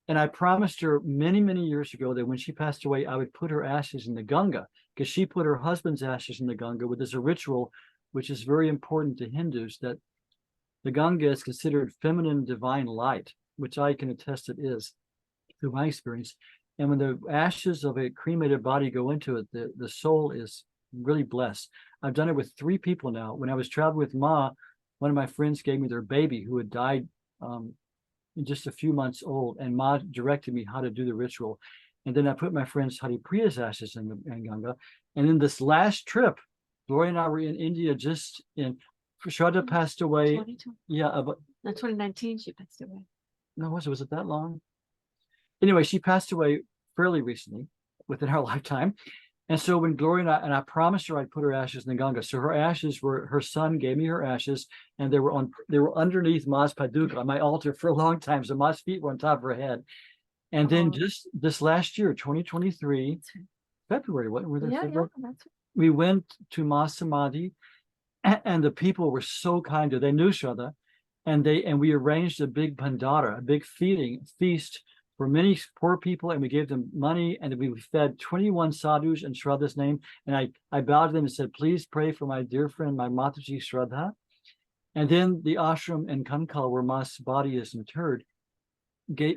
And I promised her many, many years ago that when she passed away, I would put her ashes in the Ganga, because she put her husband's ashes in the Ganga, which is a ritual which is very important to Hindus, that the Ganga is considered feminine divine light, which I can attest it is through my experience. And when the ashes of a cremated body go into it, the soul is really blessed. I've done it with 3 people now. When I was traveling with Ma, one of my friends gave me their baby who had died just a few months old, and Ma directed me how to do the ritual. And then I put my friend's Haripriya's ashes in Ganga. And then this last trip, Gloria and I were in India just in, Shraddha passed away. 2020. Yeah. No, 2019 she passed away. No, was it that long? Anyway, she passed away fairly recently within our lifetime. And so when Gloria and I promised her I'd put her ashes in the Ganga. So her ashes were, her son gave me her ashes, and they were underneath Ma's paduka on my altar for a long time. So Ma's feet were on top of her head. And then just this last year, 2023, February, what were there? February? We went to Ma Samadhi, and the people were so kind to her. They knew Shraddha, and we arranged a big bhandara, a big feast for many poor people, and we gave them money, and we fed 21 sadhus in Shraddha's name. And I bowed to them and said, please pray for my dear friend, my Mataji Shraddha. And then the ashram in Kankal, where Ma's body is interred,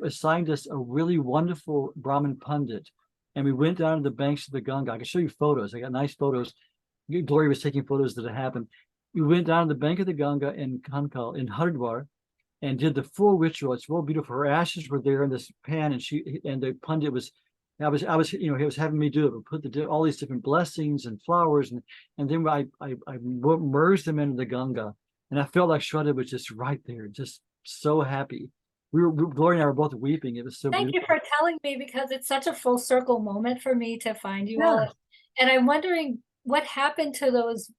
assigned us a really wonderful Brahmin Pandit, and we went down to the banks of the Ganga. I can show you photos. I got nice photos. Gloria was taking photos that had happened. We went down to the bank of the Ganga in Kankal, in Haridwar, and did the full ritual. It's real beautiful. Her ashes were there in this pan, and the Pandit was, he was having me do it. We put all these different blessings and flowers, and then I merged them into the Ganga, and I felt like Shraddha was just right there, just so happy. Gloria and I were both weeping. It was so Thank beautiful. you for telling me, because it's such a full circle moment for me to find you all. And I'm wondering what happened to those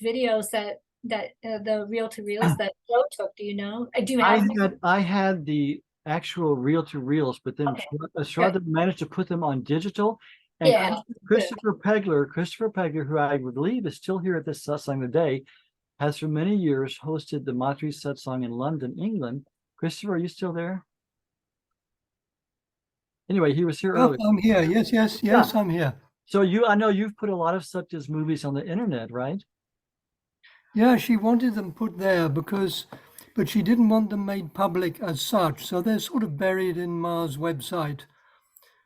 videos that the reel to reels that Joe took. Do you know? Do you have? I had the actual reel to reels, but then Shraddha managed to put them on digital. And Christopher Pegler, who I believe is still here at this satsang today, has for many years hosted the Matri Satsang in London, England. Christopher, are you still there? Anyway, he was here earlier. I'm here. Yes, I'm here. So I know you've put a lot of Satya's movies on the internet, right? Yeah, she wanted them put there but she didn't want them made public as such. So they're sort of buried in Ma's website.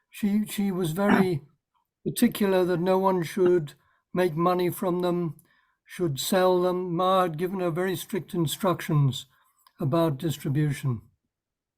She was very particular that no one should make money from them, should sell them. Ma had given her very strict instructions about distribution.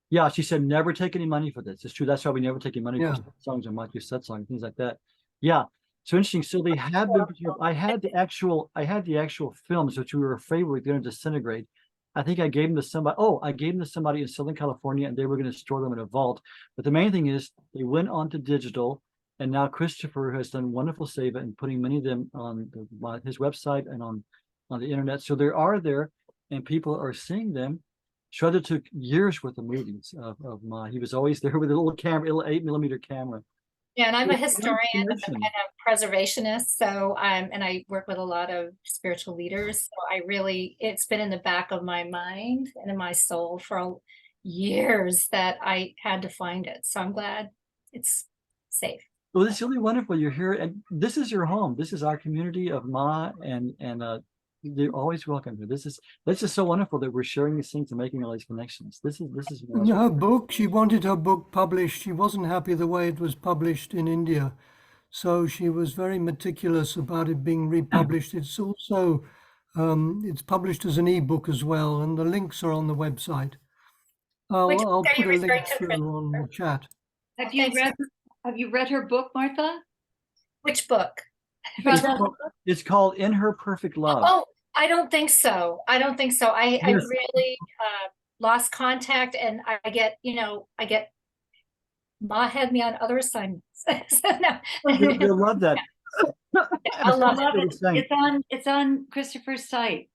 Yeah, she said never take any money for this. It's true. That's why we never take any money for songs or Matri Satsang, things like that. Yeah. So interesting. So they have been. I had the actual films, which we were afraid were going to disintegrate. I think I gave them to somebody. Oh, I gave them to somebody in Southern California, and they were going to store them in a vault. But the main thing is they went on to digital, and now Christopher has done wonderful seva and putting many of them on his website and on the internet. So they are there, and people are seeing them. Shraddha took years worth of movies of Ma. He was always there with a little camera, little 8mm camera. Yeah, and I'm a historian, I'm a kind of preservationist. So and I work with a lot of spiritual leaders. So it's been in the back of my mind and in my soul for years that I had to find it. So I'm glad it's safe. Well, it's really wonderful. You're here, and this is your home. This is our community of Ma, and they're always welcome here. That's just so wonderful that we're sharing these things and making all these connections. This is her book. She wanted her book published. She wasn't happy the way it was published in India, so she was very meticulous about it being republished. It's also it's published as an ebook as well, and the links are on the website. I'll put a link through on the chat. Have you read her book, Martha? Which book? It's called In Her Perfect Love. Oh, I don't think so. I really lost contact, and I get Ma had me on other assignments. So no. You'll love that. I love it. It's on Christopher's site.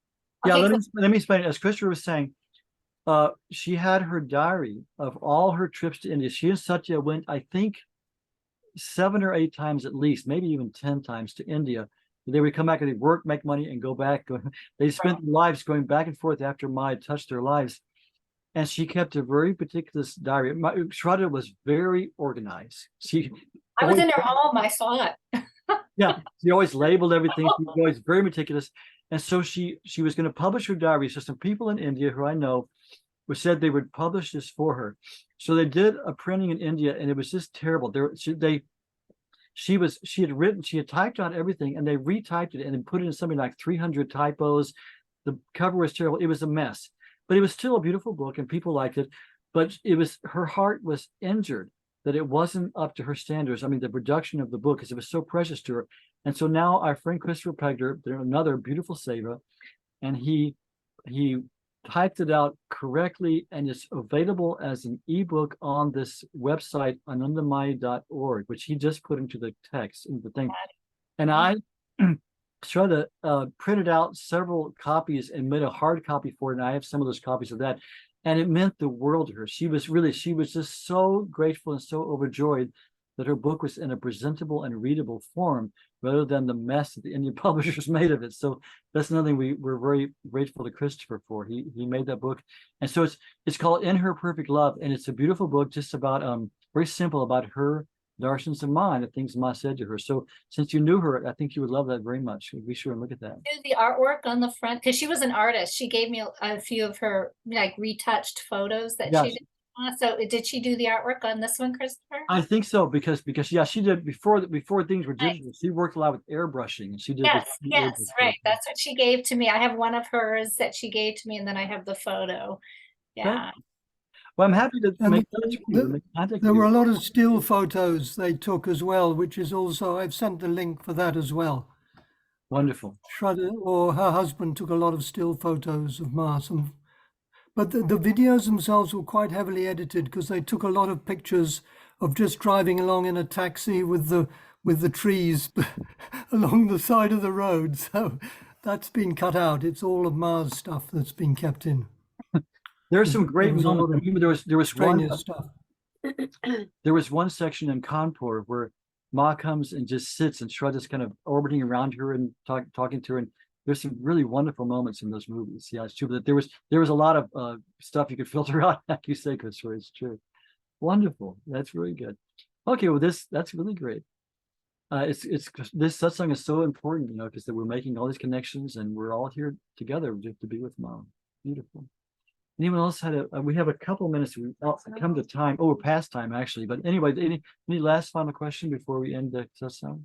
Yeah, let me explain it. As Christopher was saying, she had her diary of all her trips to India. She and Satya went, I think, 7 or 8 times at least, maybe even 10 times to India. They would come back and they'd work, make money, and go back. They spent their lives going back and forth after Ma had touched their lives. And she kept a very particular diary. Shraddha was very organized. I was in her home. I saw it. Yeah, she always labeled everything. She was always very meticulous. And so she was going to publish her diary. So some people in India who I know said they would publish this for her. So they did a printing in India, and it was just terrible. She had typed out everything, and they retyped it and then put it in something like 300 typos. The cover was terrible. It was a mess, but it was still a beautiful book, and people liked it. But her heart was injured that it wasn't up to her standards. I mean, the production of the book, because it was so precious to her. And so now our friend Christopher Pegler, another beautiful seva, and he typed it out correctly, and it's available as an ebook on this website, anandamayi.org, which he just put into the text, in the thing. And I tried to printed out several copies and made a hard copy for it, and I have some of those copies of that. And it meant the world to her. She was just so grateful and so overjoyed that her book was in a presentable and readable form, rather than the mess that the Indian publishers made of it. So that's another thing we're very grateful to Christopher for. He made that book. And so it's called In Her Perfect Love. And it's a beautiful book, just about, very simple, about her darshans of Ma and the things Ma said to her. So since you knew her, I think you would love that very much. Be sure and look at that. Do the artwork on the front, because she was an artist. She gave me a few of her retouched photos that she did. So did she do the artwork on this one, Christopher? I think so because yeah, she did before things were Right. digital. She worked a lot with airbrushing, and she did Yes, this yes, airbrush right. stuff. That's what she gave to me. I have one of hers that she gave to me, and then I have the photo. Yeah. Well, I'm happy to And make touch with you, make contact there with were a you. lot of still photos they took as well, which is also, I've sent the link for that as well. Wonderful. Shraddha, or her husband, took a lot of still photos of Ma. But the videos themselves were quite heavily edited because they took a lot of pictures of just driving along in a taxi with the trees along the side of the road. So that's been cut out. It's all of Ma's stuff that's been kept in. There's some great was a lot moments. I of remember there was one extraneous stuff. there was one section in Kanpur where Ma comes and just sits, and Shraddha's kind of orbiting around her and talking to her. And there's some really wonderful moments in those movies. Yeah, it's true. But there was a lot of stuff you could filter out, like you say, Christopher. It's true. Wonderful. That's really good. Okay, well, that's really great. It's this satsang is so important, you know, because we're making all these connections, and we're all here together just to be with Mom. Beautiful. Anyone else had we have a couple minutes. We come to time. Oh, we're past time actually. But anyway, any last final question before we end the satsang?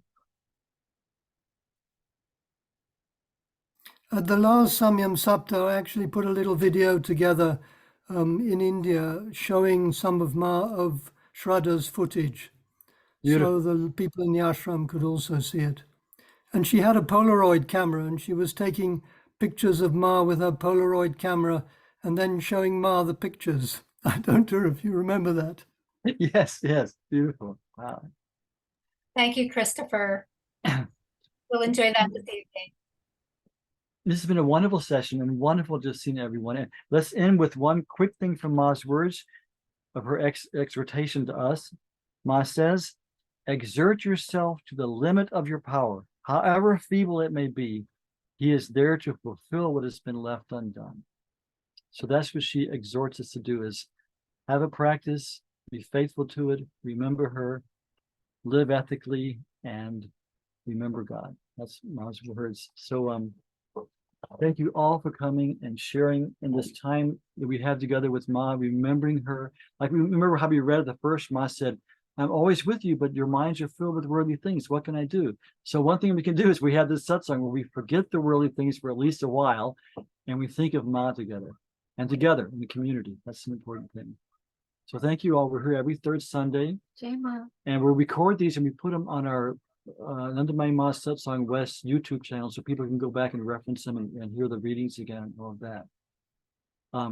At the last Samyam Sapta, I actually put a little video together in India showing some of Shraddha's footage. Beautiful. So the people in the ashram could also see it. And she had a Polaroid camera, and she was taking pictures of Ma with her Polaroid camera and then showing Ma the pictures. I don't know if you remember that. Yes, beautiful. Wow. Thank you, Christopher. We'll enjoy that this evening. This has been a wonderful session and wonderful just seeing everyone. And let's end with one quick thing from Ma's words of her exhortation to us. Ma says, exert yourself to the limit of your power, however feeble it may be. He is there to fulfill what has been left undone. So that's what she exhorts us to do, is have a practice, be faithful to it, remember her, live ethically, and remember God. That's Ma's words. So thank you all for coming and sharing in this time that we have together with Ma, remembering her. Like, we remember how we read the first, Ma said, I'm always with you, but your minds are filled with worldly things. What can I do? So one thing we can do is we have this satsang where we forget the worldly things for at least a while, and we think of Ma together and together in the community. That's an important thing. So thank you all. We're here every third Sunday. Jema. And we'll record these and we put them on our Anandamayi Ma Satsang West YouTube channel so people can go back and reference them and hear the readings again and all of that.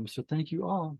So thank you all.